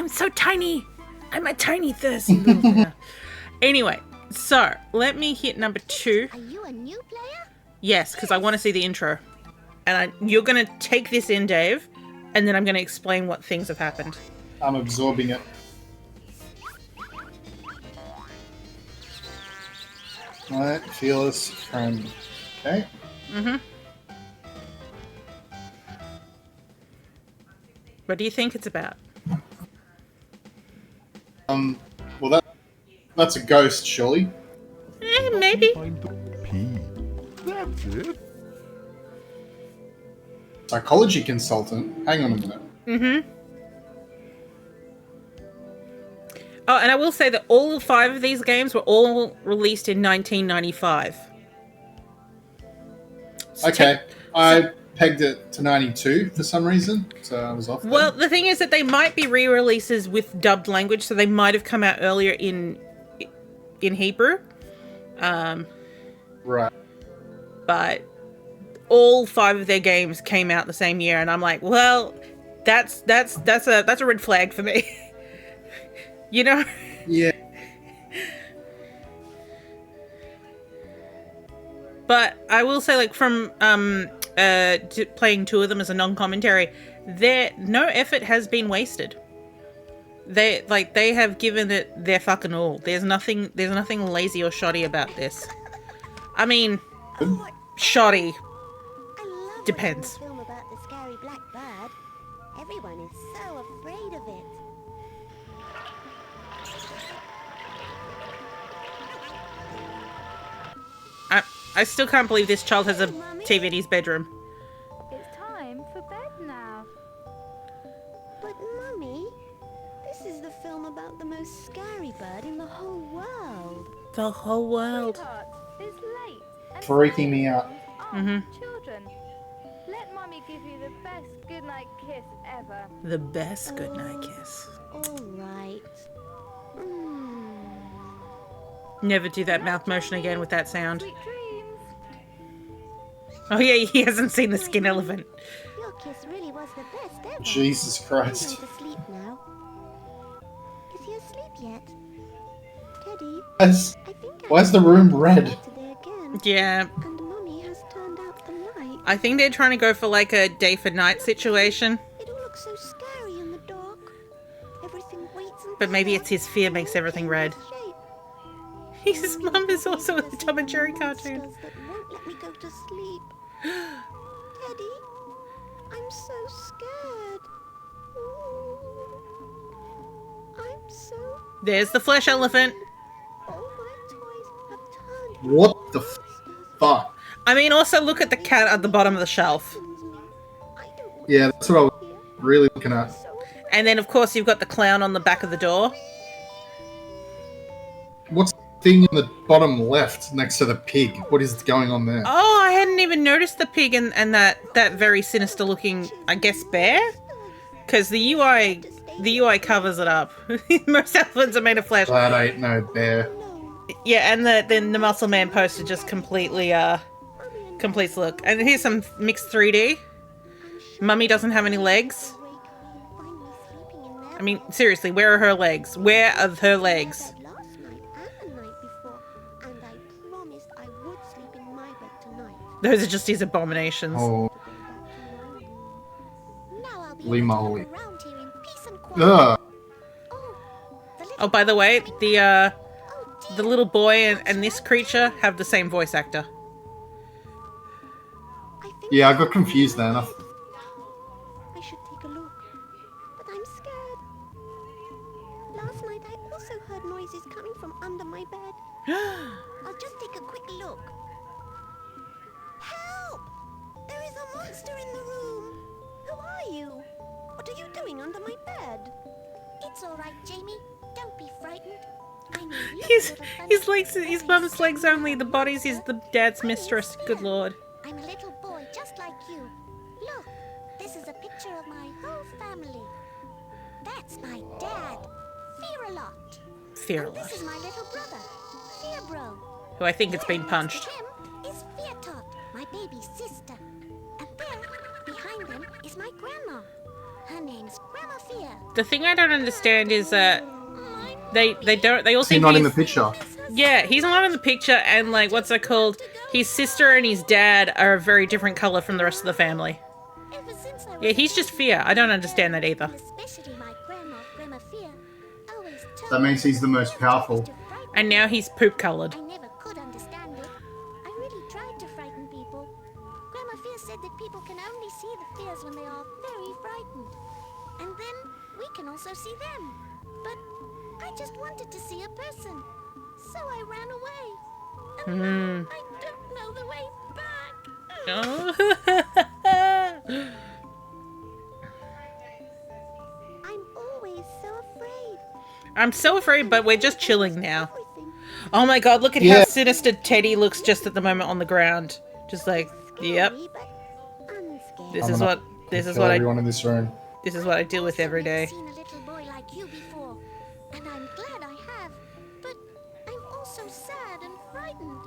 I'm so tiny. I'm a tiny thirsty little bear. Anyway, so let me hit number 2. Are you a new player? Yes, because I want to see the intro. And you're going to take this in, Dave, and then I'm going to explain what things have happened. I'm absorbing it. Alright, fearless friend. Okay. Mm-hmm. What do you think it's about? Well, that's a ghost, surely. Maybe. Find the P. That's it. Psychology consultant. Hang on a minute. Mm-hmm. Oh, and I will say that all 5 of these games were all released in 1995. Okay. I pegged it to 92 for some reason, so I was off there. Well, the thing is that they might be re-releases with dubbed language, so they might have come out earlier in Hebrew. Right. But all 5 of their games came out the same year, and I'm like, well, that's a red flag for me. You know? Yeah. But I will say, like, from playing 2 of them as a non-commentary, no effort has been wasted. They have given it their fucking all. There's nothing lazy or shoddy about this. I mean, shoddy depends. Film about the scary black bird. Everyone is so afraid of it. I still can't believe this child has a TV in his bedroom. It's time for bed now. But Mummy, this is the film about the most scary bird in the whole world. The whole world. Sweetheart, it's late. And Freaking me out. aren't children. Let Mummy give you the best goodnight kiss ever. The best goodnight kiss. All right. Never do that mouth motion again with that sound. Sweet dreams. Oh yeah, he hasn't seen the skin elephant. Your kiss really was the best ever. Jesus Christ. I'm going to sleep now. Is he asleep yet? Teddy, Why's the room red? today again. Yeah, And Mummy has turned out the light. I think they're trying to go for like a day for night situation. It all looks so scary in the dark. Everything waits and But maybe it's his fear makes everything red. His mum is also a Tom and Jerry cartoon. That won't let me go to sleep. Teddy, I'm so scared. Ooh. I'm so. There's the flesh elephant. All my toys have turned. What the fuck? I mean, also look at the cat at the bottom of the shelf. I don't want Yeah, that's what I was really looking at. so And then, of course, you've got the clown on the back of the door. What's the thing in the bottom left next to the pig? What is going on there? Oh, I hadn't even noticed the pig and that very sinister looking, I guess, bear? Because the UI covers it up. Most elephants are made of flesh. Glad I ain't no bear. Yeah, and then the Muscle Man poster just completely completes the look. And here's some mixed 3D. Mummy doesn't have any legs. I mean, seriously, where are her legs? Where are her legs? last night and the night before, and I promised I would sleep in my bed tonight. Those are just his abominations. Oh, Now I'll be holy able to moly. walk around here in peace and quiet. Ugh. Oh, the little Oh, by the way, the oh, the dear. little boy and this creature have the same voice actor. I think Yeah, I got confused then. I should take a look, but I'm scared. Last night I also heard noises coming from under my bed. I'll just take a quick look. Help! There is a monster in the room. Who are you? What are you doing under my bed? It's all right, Jamie. Don't be frightened. I'm a His legs, his mum's legs only. The body's his the dad's mistress. Good lord. I'm a little boy just like you. Look, this is a picture of my whole family. That's my dad, Fear-a-lot. Fear a And this lot. is my little brother, Fear-bro. Who I think it's been Next punched. to him is Fear-tot, my baby sister. And then, behind them is my grandma. Her name's Grandma Fear. The thing I don't understand is that they all Is he seem not to in be- the picture? Yeah, he's not in the picture, and like, what's it called? His sister and his dad are a very different color from the rest of the family. Ever since I was Yeah, he's just Fear. I don't understand that either. especially my Grandma Fear, always told That means he's the most powerful. And now he's poop colored. I never could understand it. I really tried to frighten people. Grandma Fear said that people can only see the fears when they are very frightened. And then we can also see them. But I just wanted to see a person. So I ran away. And now I don't know the way back. I'm always so afraid. I'm so afraid, but we're just chilling now. Everything. Oh my god, look at Yeah. how sinister Teddy looks just at the moment on the ground. Just like, yep, Scary, but unscared. this I'm is gonna what kill I everyone in this room. deal with every day. I've seen a little boy like you before, and I'm glad I have. But I'm also sad and frightened.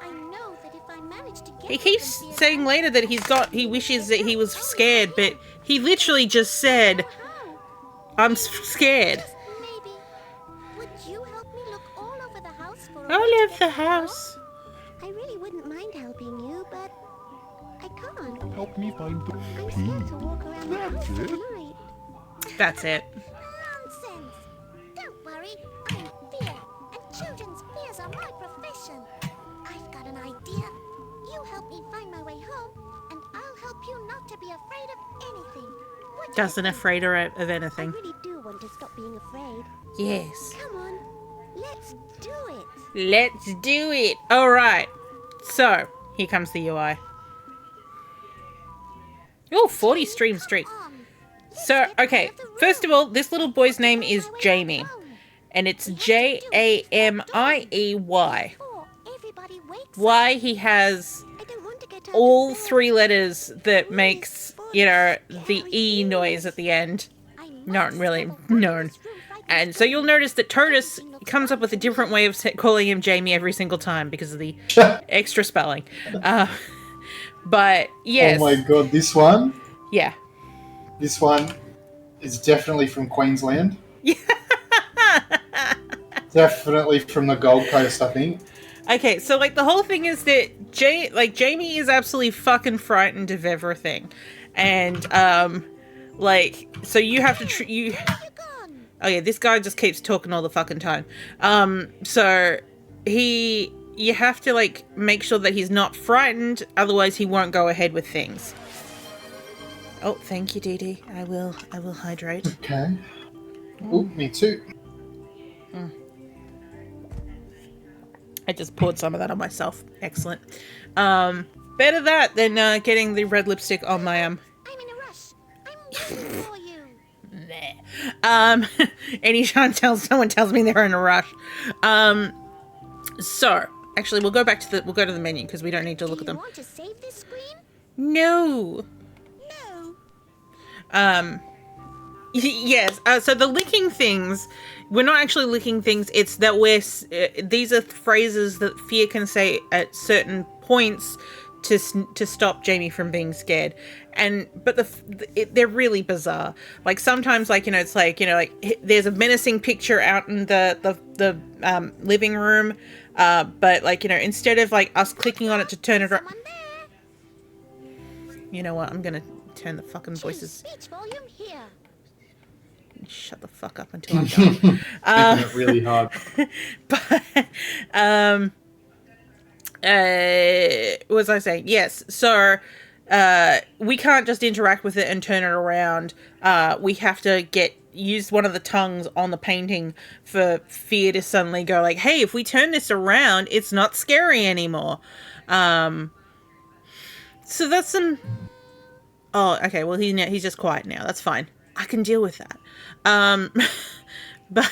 I know that if I manage to get He keeps them fears saying out, later that he wishes that he was scared, but he literally just said, how? I'm scared. Just maybe. Would you help me look all over the house for a I way to love get the to house. I really wouldn't mind helping you, but I can't. Help me find the I'm P. scared to walk around the That's house it. at night. That's it. Nonsense! Don't worry, I'm Fear, and children's fears are my profession. I've got an idea. You help me find my way home, and I'll help you not to be afraid of anything. What do you Doesn't think? afraid her of I anything. really do want to stop being afraid. Yes. Come on, let's do it. Let's do it. All right. So, here comes the UI. Oh, 40 stream streak. So, okay. First of all, this little boy's name is Jamie. And it's Jamiey. Why he has all three letters that makes, you know, the E noise at the end. Not really known. And so you'll notice that Totus comes up with a different way of calling him Jamie every single time because of the extra spelling. But yes. Oh my god, this one Yeah. is definitely from Queensland. Definitely from the Gold Coast, I think. Okay, so like the whole thing is that Jamie is absolutely fucking frightened of everything, and like so you have to Oh yeah, this guy just keeps talking all the fucking time. So you have to like make sure that he's not frightened, otherwise he won't go ahead with things. Oh, thank you, Dee Dee. I will hydrate. Okay. Ooh, me too. I just poured some of that on myself. Excellent. Better that than getting the red lipstick on my I'm in a rush. I'm waiting for you. Anytime someone tells me they're in a rush. So actually we'll go to the menu because we don't need to look at Do you them. want to save this screen? No. No. Yes. So the licking things, we're not actually licking things. It's that these are phrases that Fear can say at certain points to stop Jamie from being scared. But they're really bizarre. Like sometimes, like, you know, it's like, you know, like there's a menacing picture out in the living room, but like, you know, instead of like us clicking on it to turn it around. Someone there. You know what? I'm gonna turn the fucking voices. Speech volume here. Shut the fuck up until I'm done. Making it really hard. But what was I saying? Yes. So we can't just interact with it and turn it around. We have to use one of the tongues on the painting for Fear to suddenly go like, hey, if we turn this around, it's not scary anymore. So that's some. Oh, okay. Well, he's just quiet now. That's fine. I can deal with that. But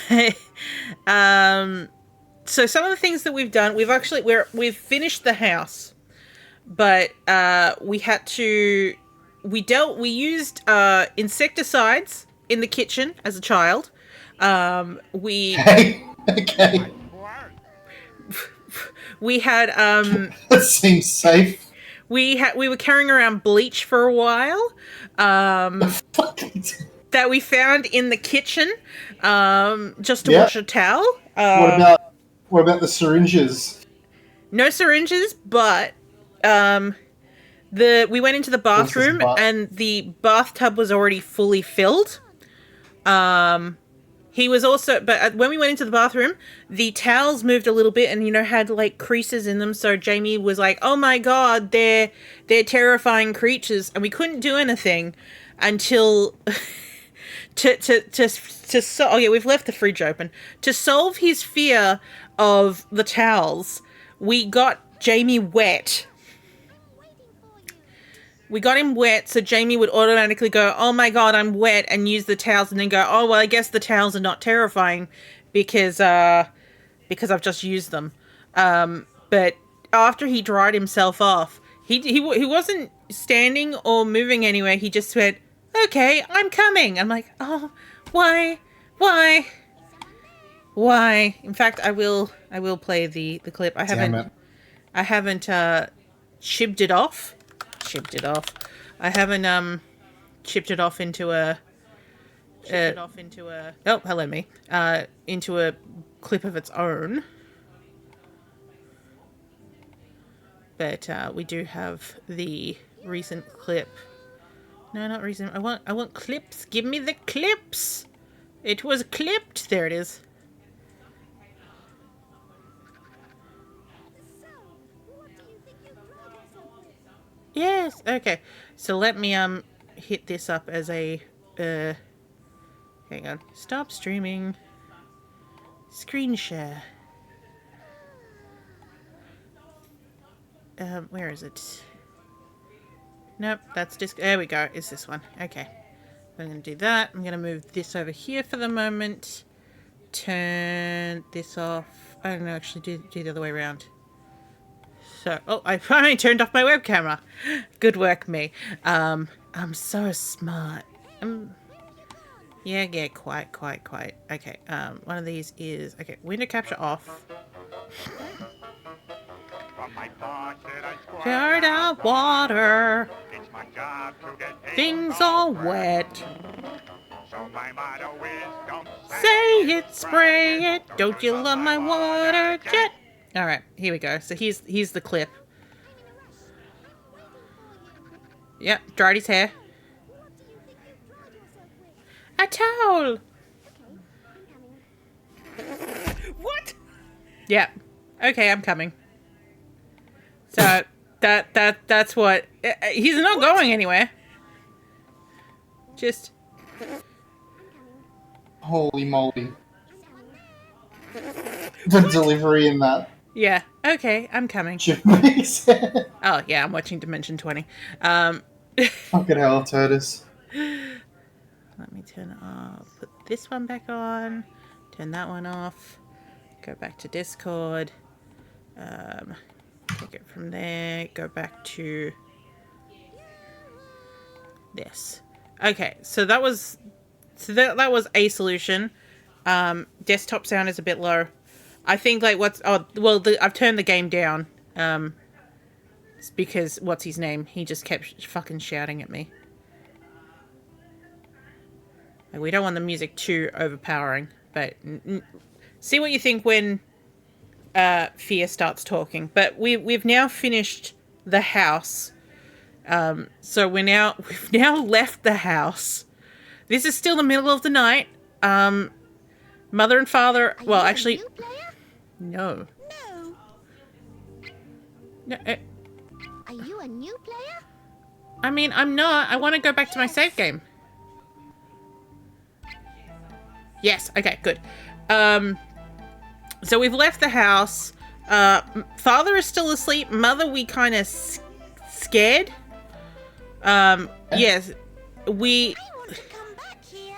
so some of the things that we've done, we've finished the house, but we used insecticides in the kitchen as a child. We Okay. we had That seems safe. we were carrying around bleach for a while. That we found in the kitchen, just to wash a towel. What about the syringes? No syringes, but we went into the bathroom and the bathtub was already fully filled. He was also, but when we went into the bathroom, the towels moved a little bit and, had like creases in them. So Jamie was like, "Oh my God, they're terrifying creatures," and we couldn't do anything until oh yeah, we've left the fridge open to solve his fear of the towels. We got Jamie wet. We got him wet, so Jamie would automatically go, "Oh my God, I'm wet," and use the towels, and then go, "Oh well, I guess the towels are not terrifying because I've just used them." But after he dried himself off, he wasn't standing or moving anywhere. He just went, "Okay, I'm coming." I'm like, "Oh, why? In fact, I will play the clip. I haven't chipped it off. I haven't chipped it off into a oh, hello me. Into a clip of its own. But we do have the recent clip. No, not recent. I want clips. Give me the clips. It was clipped. There it is. Yes. Okay. So let me hit this up as a hang on. Stop streaming. Screen share. Where is it? Nope, that's just, there we go. It's this one. Okay. I'm going to do that. I'm going to move this over here for the moment. Turn this off. I don't know, actually do the other way around. So, oh, I finally turned off my web camera. Good work, me. I'm so smart. Yeah, quite. Okay, one of these is, okay, window capture off. Poured out water. Things all wet. So my motto is don't say it, spray it. Don't you love my water jet? All right, here we go. So here's the clip. Yep, dried his hair. A towel. What? Yep. Okay, I'm coming. So that's what he's not going anywhere. Just Holy moly. The delivery in that. yeah. Okay, I'm coming. Oh yeah, I'm watching Dimension 20. Fucking hell, Turtis. Let me turn it off. Put this one back on. Turn that one off. Go back to Discord. Take it from there. Go back to this. Okay, so that was a solution. Desktop sound is a bit low. I think like I've turned the game down. It's because what's his name? He just kept fucking shouting at me. Like, we don't want the music too overpowering, but see what you think when Fear starts talking. But we've now finished the house. So we've now left the house. This is still the middle of the night. Mother and father. Well, actually, no. No. Are you a new player? I mean, I'm not. I want to go back to my save game. Yes. Okay. Good. So we've left the house. Father is still asleep. Mother, we kind of scared. Yes. We. I want to come back here.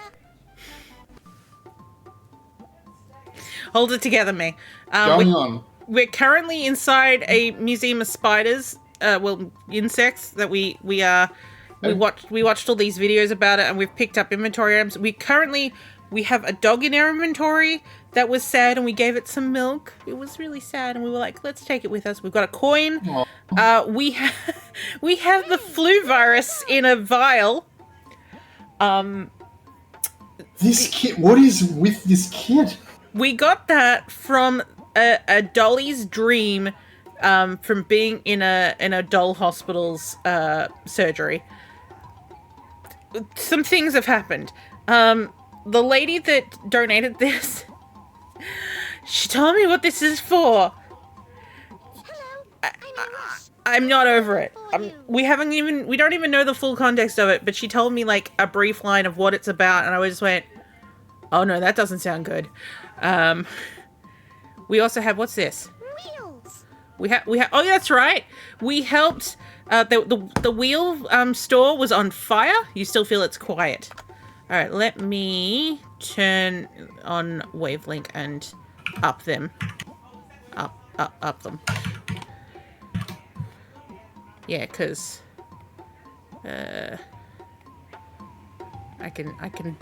Hold it together, me. Going on. We're currently inside a museum of spiders. Well, insects that we watched all these videos about it, and we've picked up inventory items. We We have a dog in our inventory that was sad, and we gave it some milk. It was really sad, and we were like, let's take it with us. We've got a coin. We have the flu virus in a vial. This kid, what is with this kid? We got that from a dolly's dream, from being in a doll hospital's surgery. Some things have happened. The lady that donated this, she told me what this is for. I'm not over it. We don't even know the full context of it, but she told me like a brief line of what it's about, and I just went, oh no, that doesn't sound good. We also have, what's this? Wheels. We have, oh, that's right. We helped, the wheel store was on fire. You still feel it's quiet. All right, let me turn on wavelength and up them. Up them. Yeah, because I can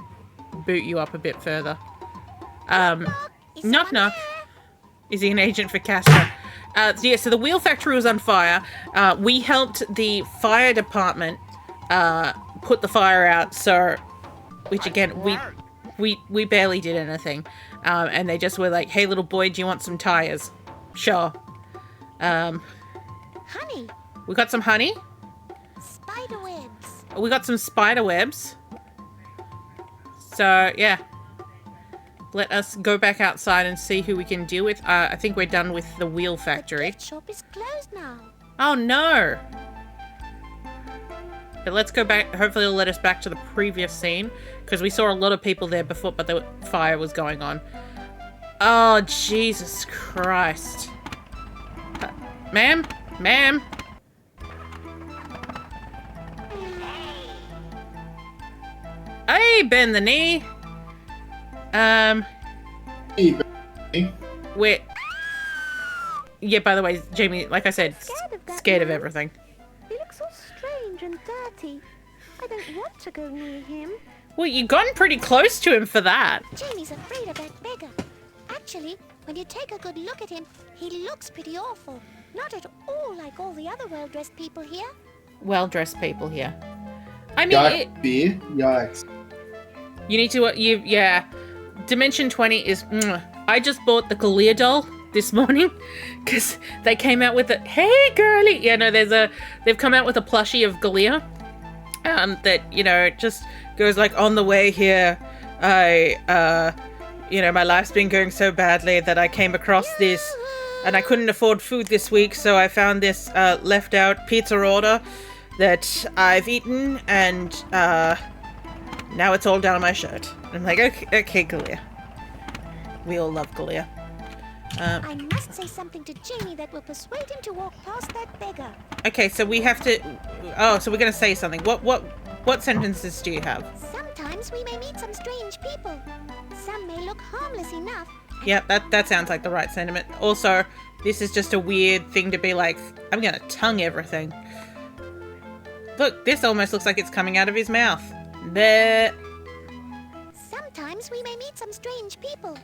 boot you up a bit further. Knock knock. Is he an agent for Castro? Yeah, so the wheel factory was on fire. We helped the fire department put the fire out, so which again we barely did anything. And they just were like, hey little boy, do you want some tires? Sure. Honey. We got some honey. Spider webs. We got some spider webs. So, yeah. Let us go back outside and see who we can deal with. I think we're done with the wheel factory. The gift shop is closed now. Oh, no. But let's go back. Hopefully it'll let us back to the previous scene. Because we saw a lot of people there before, but the fire was going on. Oh, Jesus Christ. Ma'am? Ma'am? Hey, bend the knee. Wait. Yeah, by the way, Jamie, like I said, scared of everything. He looks so strange and dirty. I don't want to go near him. Well, you've gotten pretty close to him for that. Jamie's afraid of that beggar. Actually, when you take a good look at him, he looks pretty awful. Not at all like all the other well-dressed people here. Well-dressed people here. I mean, Yikes, beer. Yikes. You need to, yeah. Dimension 20 is, I just bought the Galea doll this morning because they came out with a, hey girly. Yeah, no, they've come out with a plushie of Galea that, you know, just goes like, on the way here, you know, my life's been going so badly that I came across this and I couldn't afford food this week. So I found this left out pizza order that I've eaten and, now it's all down on my shirt. I'm like, okay, Galea. We all love Galea. I must say something to Jamie that will persuade him to walk past that beggar. Okay, so we have to... Oh, so we're going to say something. What sentences do you have? Sometimes we may meet some strange people. Some may look harmless enough. Yep, that sounds like the right sentiment. Also, this is just a weird thing to be like, I'm going to tongue everything. Look, this almost looks like it's coming out of his mouth. Bleh. Sometimes we may meet some strange people.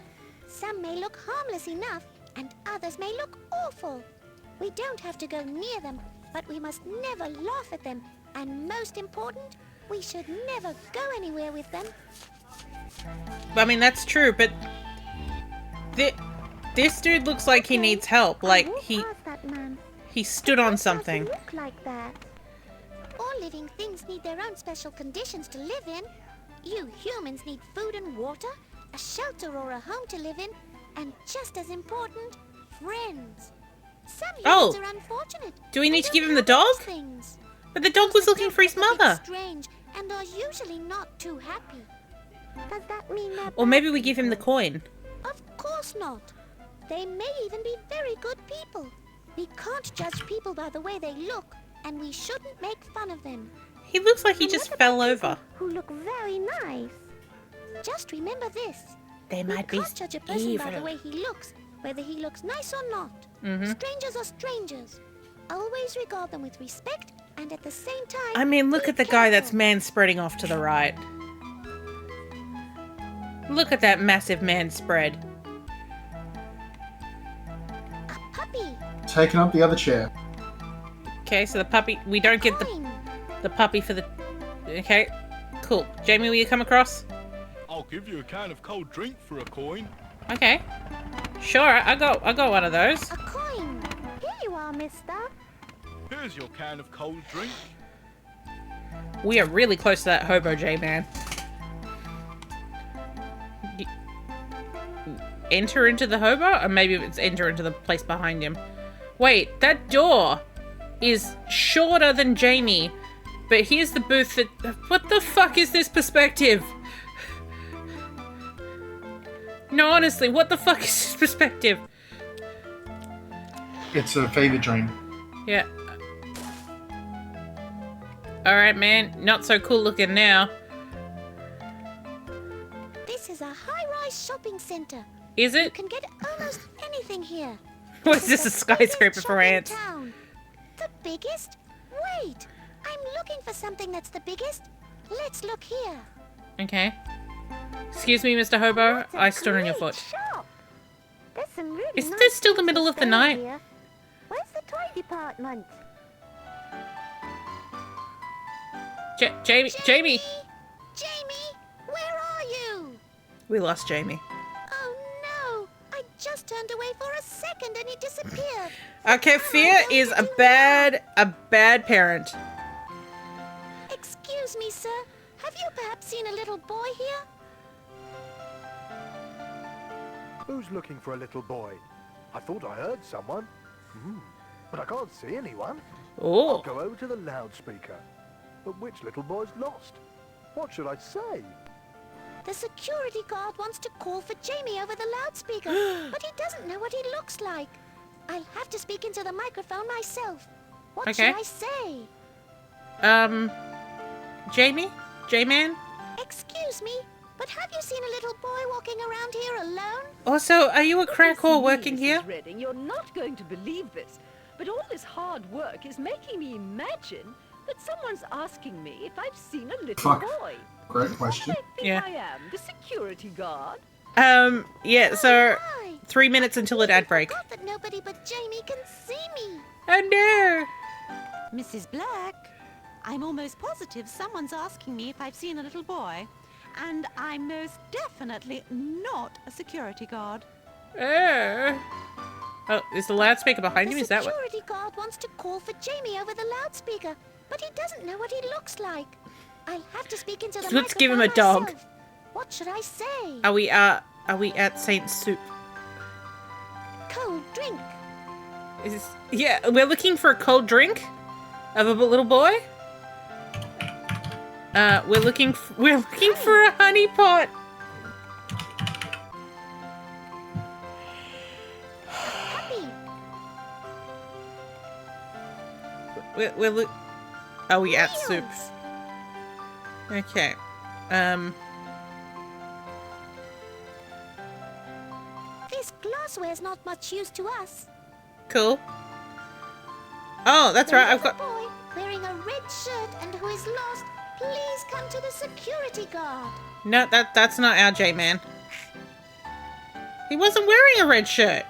Some may look harmless enough, and others may look awful. We don't have to go near them, but we must never laugh at them. And most important, we should never go anywhere with them. I mean, that's true, but... This dude looks like he needs help. Like, he stood on something. Look like that. All living things need their own special conditions to live in. You humans need food and water, a shelter or a home to live in, and just as important, friends. Some humans are unfortunate. Do we need to give him the have dog? those things. But the dog was looking for his mother. Strange and are usually not too happy. Does that mean that? Or maybe we give him the coin. Of course not. They may even be very good people. We can't judge people by the way they look, and we shouldn't make fun of them. He looks like he just fell over. Who look very nice. Just remember this. They might be We can't judge a person by the evil. way he looks, whether he looks nice or not. Mm-hmm. Strangers are strangers. Always regard them with respect, and at the same time... I mean, look be at the guy that's careful. man spreading off to the right. Look at that massive man spread. A puppy. Taking up the other chair. Okay, so the puppy... We don't get Coin. the puppy for the... Okay, cool. Jamie, will you come across? I'll give you a can of cold drink for a coin. Okay. Sure, I got one of those. A coin. Here you are, mister. Here's your can of cold drink. We are really close to that hobo, J-Man. Enter into the hobo? Or maybe it's enter into the place behind him. Wait, that door is shorter than Jamie. But here's the booth that... What the fuck is this perspective? No, honestly, what the fuck is this perspective? It's a fever dream. Yeah. Alright, man. Not so cool looking now. This is a high-rise shopping center. Is You it? can get almost anything here. Or is this a the skyscraper biggest for shop in ants? town. The biggest? Wait, I'm looking for something that's the biggest. Let's look here. Okay. Excuse me, Mr. Hobo. What a I stood on your great foot. shop. There's some really Isn't nice this still the things middle for of the sale night? here. Where's the toy department? Jamie! Jamie, where are you? We lost Jamie. Oh no, I just turned away for a second and he disappeared. Okay, Fear is a bad parent. Excuse me, sir. Have you perhaps seen a little boy here? Who's looking for a little boy? I thought I heard someone. But I can't see anyone. I'll Oh, go over to the loudspeaker. But which little boy's lost? What should I say? The security guard wants to call for Jamie over the loudspeaker, but he doesn't know what he looks like. I'll have to speak into the microphone myself. What Okay. should I say? Jamie? J-Man? Excuse me, but have you seen a little boy walking around here alone? Also, are you a crack Listen, whore working Mrs. here? Redding, you're not going to believe this, but all this hard work is making me imagine that someone's asking me if I've seen a little Fuck. boy. Great question. I think Yeah. I am the security guard. Yeah, so Hi. 3 minutes until an ad break. I forgot that nobody but Jamie can see me. Oh no! Mrs. Black, I'm almost positive someone's asking me if I've seen a little boy. And I'm most definitely not a security guard. Oh, is the loudspeaker behind him? The Is that what? security guard wants to call for Jamie over the loudspeaker, but he doesn't know what he looks like. I'll have to speak into the Let's give him a microphone dog. myself. What should I say? Are we at Saint Soup? Cold drink. Yeah, we're looking for a cold drink of a little boy. We're looking for a honey pot. Puppy. We're look. Are we at soup? Wheels. Okay. This glassware's not much use to us. Cool. Oh, that's right. I've There's a got. boy wearing a red shirt and who is lost. Please come to the security guard. No, that's not our J-Man. He wasn't wearing a red shirt.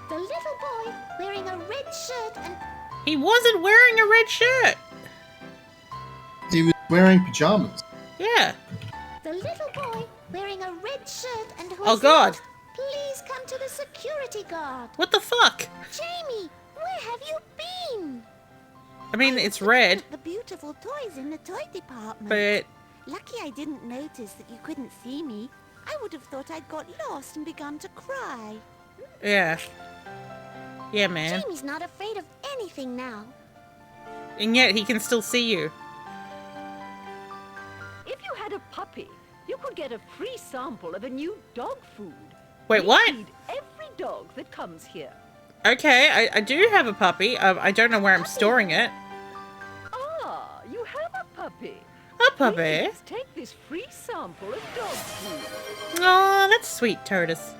The little boy wearing a red shirt and He wasn't wearing a red shirt. He was wearing pajamas. Yeah. the little boy wearing a red shirt and who Oh, is God. lost. Please come to the security guard. What the fuck? Jamie, where have you been? I mean, it's red, The beautiful toys in the toy department. but Lucky I didn't notice that you couldn't see me. I would have thought I'd got lost and begun to cry. yeah. Yeah, man. Jamie's not afraid of anything now. And yet he can still see you. If you had a puppy, you could get a free sample of a new dog food. Wait, We what? feed every dog that comes here. Okay, I do have a puppy. I don't know where I'm storing it. Ah, you have a puppy. A puppy? Please take this free sample of dog food. Oh, that's sweet, Totus.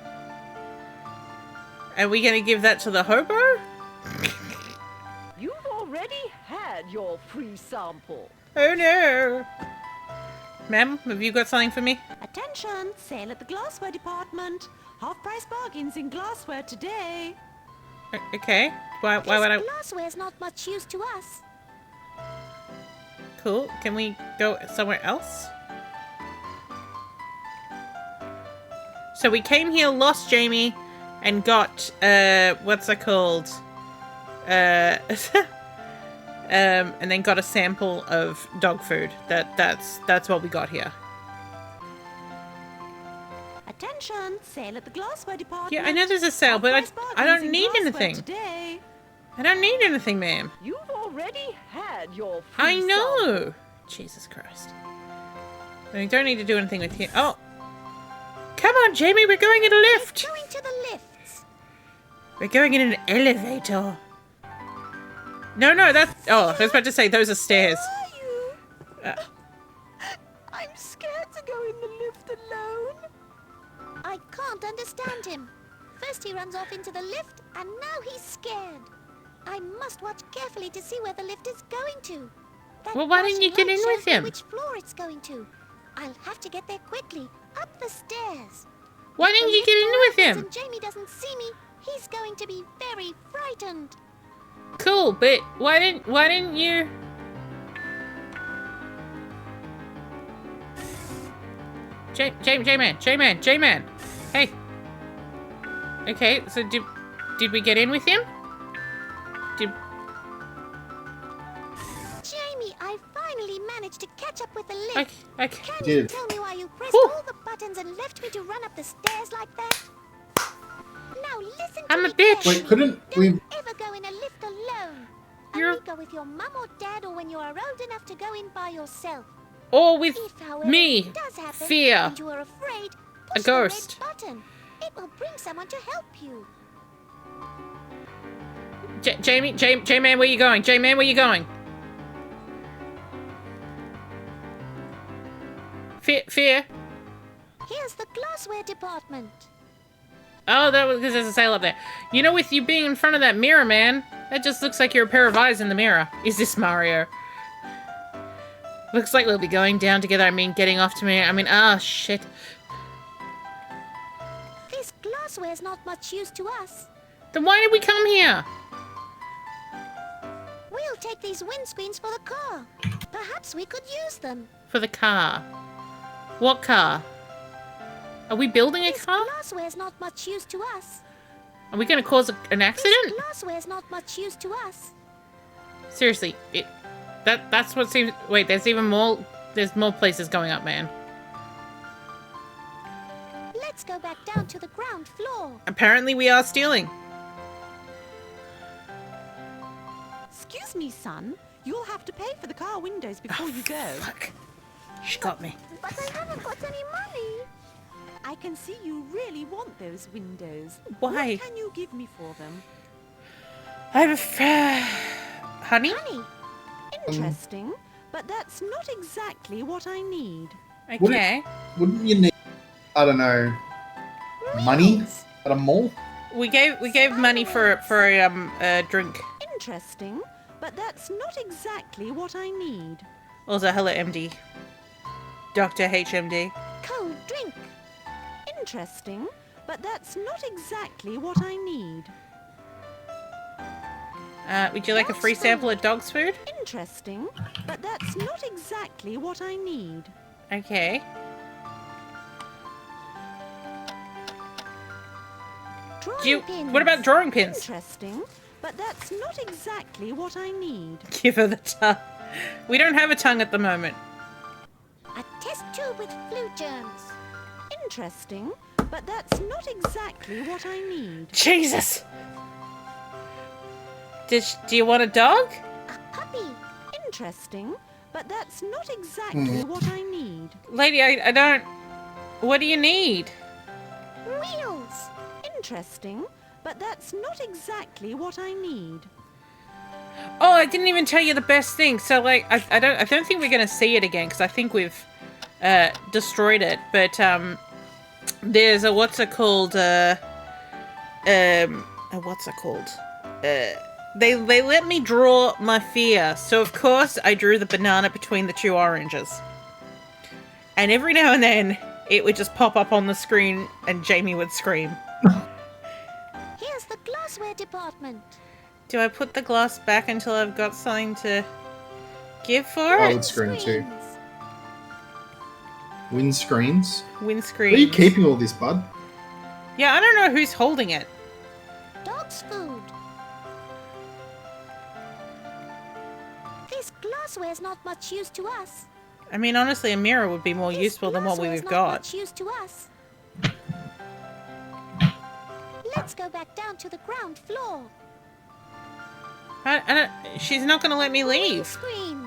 Are we gonna give that to the hobo? You've already had your free sample. Oh no. Ma'am, have you got something for me? Attention, sale at the glassware department. Half-price bargains in glassware today. Okay. Why would I? This glassware's not much use to us. Cool. Can we go somewhere else? So we came here, lost Jamie, and got what's that called? And then got a sample of dog food. That's what we got here. Attention, sale at the glassware department. Yeah, I know there's a sale, but Half-price I bargains don't in need glassware anything. Today. I don't need anything, ma'am. You've already had your free I sample. know. Jesus Christ. We don't need to do anything with you. Oh. Come on, Jamie, we're going in a lift. Going to the lifts. We're going in an elevator. No, that's... Oh, I was about to say, those are stairs. Are you? Uh, I'm scared to go in the lift alone. I can't understand him. First he runs off into the lift, and now he's scared. I must watch carefully to see where the lift is going to. That Well, why didn't you flashing get light in shows with me him? which floor it's going to. I'll have to get there quickly, up the stairs. why didn't you get in with If him? and Jamie doesn't see me, he's going to be very frightened. Cool, but why didn't you... J-Man. Hey. Okay, so did we get in with him? Jamie, I finally managed to catch up with the lift. Okay. Can You you did. tell me why you pressed Whew. all the buttons and left me to run up the stairs like that? Now listen to I'm a me bitch. carefully. Wait, couldn't we? Don't ever go in a lift alone. You're- Only go with your mum or dad or when you are old enough to go in by yourself. Or with If, however, me. it does happen Fear. and you are afraid, push ghost. the red button. It will bring someone to help you. J-Man, where you going? J-Man, where you going? Fear. Here's the glassware department. Oh, that was because there's a sale up there. You know, with you being in front of that mirror, man, that just looks like you're a pair of eyes in the mirror. Is this Mario? Looks like we'll be going down together. I mean, getting off to me. I mean, shit. This glassware's not much use to us. Then why did we come here? We'll take these windscreens for the car. Perhaps we could use them. For the car. What car? Are we building a This car? glassware's not much use to us. Are we going to cause an accident? This glassware's not much use to us. Seriously, that's what seems... Wait, there's even more... There's more places going up, man. Let's go back down to the ground floor. Apparently we are stealing. Excuse me, son. You'll have to pay for the car windows before you go. Fuck. She got me. But I haven't got any money. I can see you really want those windows. Why? What can you give me for them? Honey? Honey, Interesting, but that's not exactly what I need. Okay. Wouldn't you need? I don't know. Money wheels. at a mall? We gave money for a drink. Interesting, but that's not exactly what I need. Also, hello, MD. Dr. HMD. Cold drink. Interesting, but that's not exactly what I need. Would you like a free sample of dog's food? Interesting, but that's not exactly what I need. Okay. Drawing pins. What about drawing pins? Interesting, but that's not exactly what I need. Give her the tongue. We don't have a tongue at the moment. A test tube with flu germs. Interesting, but that's not exactly what I need. Jesus! Do you want a dog? A puppy. Interesting, but that's not exactly what I need. Lady, I don't... What do you need? Wheels. Interesting, but that's not exactly what I need. Oh, I didn't even tell you the best thing. So, like, I don't think we're gonna see it again because I think we've destroyed it. But there's a what's it called? They let me draw my fear, so of course I drew the banana between the two oranges. And every now and then, it would just pop up on the screen and Jamie would scream. Here's the glassware department. Do I put the glass back until I've got something to give for I it? would scream too. Screens. Windscreens. Windscreen. Where are you keeping all this, bud? Yeah, I don't know who's holding it. Dog's food. This glassware's not much use to us. I mean, honestly, a mirror would be more This useful than what glassware's we've not got. much use to us. Let's go back down to the ground floor. She's not going to let me leave. Screens.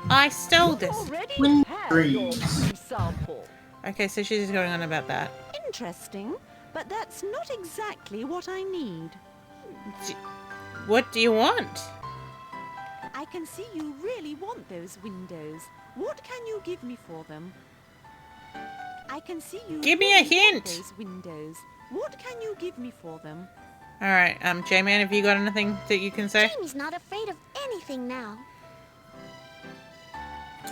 I stole this. Already had your Screens. free sample. Okay, so she's going on about that. Interesting, but that's not exactly what I need. What do you want? I can see you really want those windows. What can you give me for them? I can see you Give me a really want hint. those windows. What can you give me for them? All right, J-Man, have you got anything that you can say? Jamie's not afraid of anything now.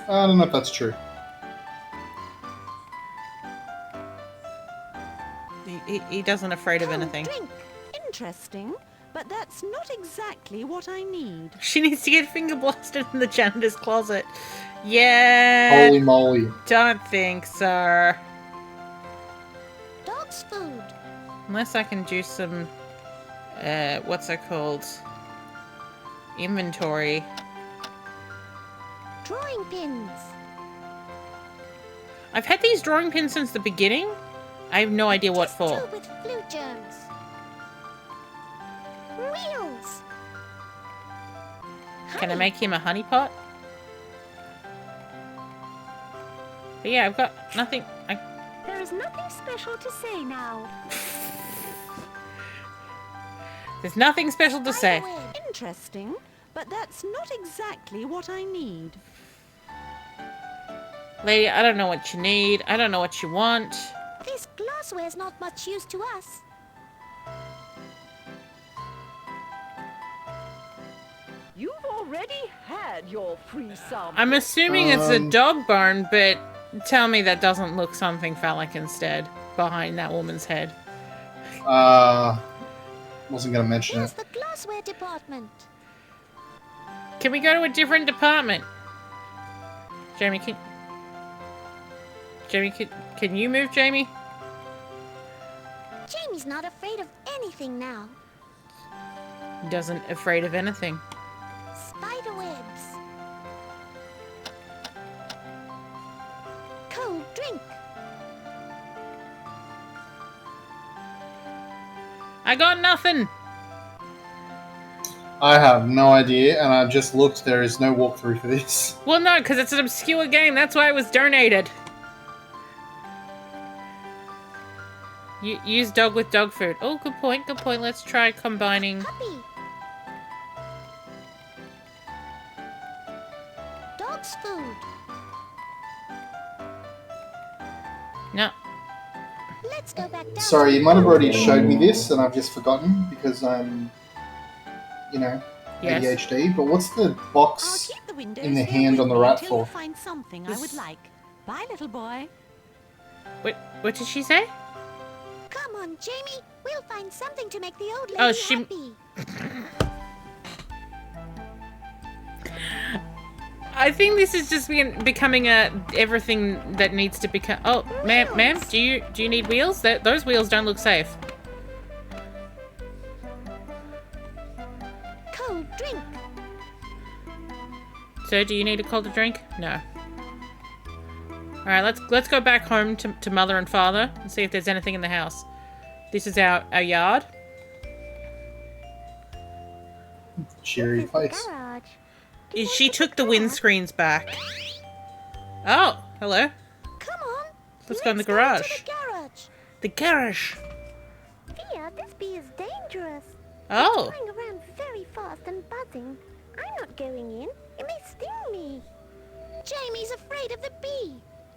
I don't know if that's true. He doesn't afraid of Cold anything. Drink. Interesting, but that's not exactly what I need. She needs to get finger blasted in the janitor's closet. Yeah. Holy moly. Don't think so. Dog's food. Unless I can do some, what's it called? Inventory. Drawing pins. I've had these drawing pins since the beginning. I have no idea what Test for. tube with flu germs. Wheels. Can I Honey. make him a honey pot? But yeah, I've got nothing. There is nothing special to say now. There's nothing special to say. Spiderweb. Interesting, but that's not exactly what I need. Lady, I don't know what you need. I don't know what you want. This glassware's not much use to us. You've already had your free sample. I'm assuming it's a dog bone, but tell me that doesn't look something phallic instead behind that woman's head. Wasn't gonna mention Here's it. the glassware department. Can we go to a different department? Jamie, can you move, Jamie? Jamie's not afraid of anything now. Doesn't afraid of anything. Spider webs. Cold drink. I got nothing. I have no idea, and I just looked. There is no walkthrough for this. Well, no, because it's an obscure game. That's why it was donated. Use dog with dog food. Oh, good point, good point. Let's try combining. Puppy. Dog's food. No. Let's go back down. Sorry, to you might have already the showed me this, and I've just forgotten because I'm, Yes. ADHD. But what's the I'll box keep the windows in the here hand with on the me right till you for? find something I would like. Bye, little boy. What did she say? Come on, Jamie. We'll find something to make the old lady Oh, she- happy. I think this is just becoming everything that needs to become. Oh, ma'am, do you need wheels? Those wheels don't look safe. Cold drink. Sir, do you need a cold drink? No. All right, let's go back home to mother and father and see if there's anything in the house. This is our yard. Cheery face. Garage. She took the windscreens back. Oh, hello. Come on. Let's go in the into garage. the garage. The garage. Thea, this bee is dangerous. Oh. Flying around very fast and buzzing. I'm not going in. It may sting me. Jamie's afraid of the bee.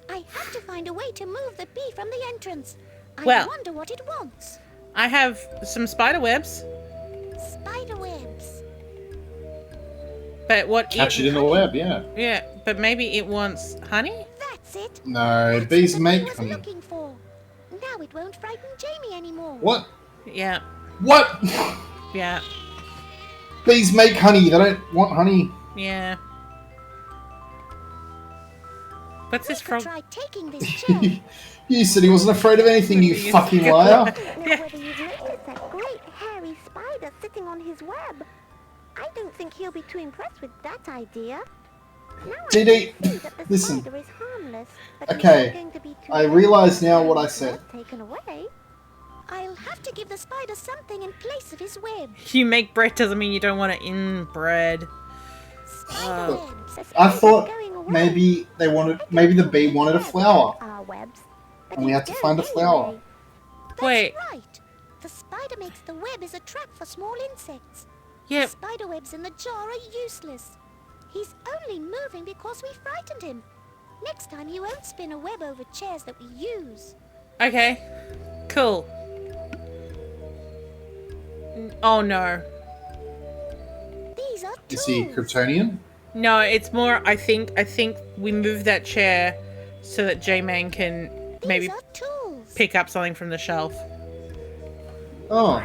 I have to find a way to move the bee from the entrance. I Well- wonder what it wants. I have some spider webs, Spider webs. but what? Catch it in the web, yeah. Yeah, but maybe it wants honey. That's it. No, That's bees what make he was honey. looking for. Now it won't frighten Jamie anymore. What? Yeah. What? Yeah. Bees make honey. They don't want honey. Yeah. What's We this could frog? try taking this chair. You said he wasn't afraid of anything, you You fucking scared liar. I don't know whether you've noticed that great hairy spider sitting on his web. I don't think he'll be too impressed with that idea. Now DD, I see that the listen. spider is harmless, but he's Okay, not going to be too I happy realise now when what I his said. web taken away. I'll have to give the spider something in place of his web. You make bread doesn't mean you don't want it in bread. Spider Look, webs. The I spider's thought going away. maybe they wanted, I don't maybe the know bee if wanted a bears flower. like our webs, but And we they had to don't find a flower. anyway. That's Wait. right. The spider makes the web as a trap for small insects. Yep. Spider webs in the jar are useless. He's only moving because we frightened him. Next time he won't spin a web over chairs that we use. Okay. Cool. Oh no. These are tools. Is he Kryptonian? No, it's more I think we move that chair so that J-Man can maybe These are tools. pick up something from the shelf. Oh,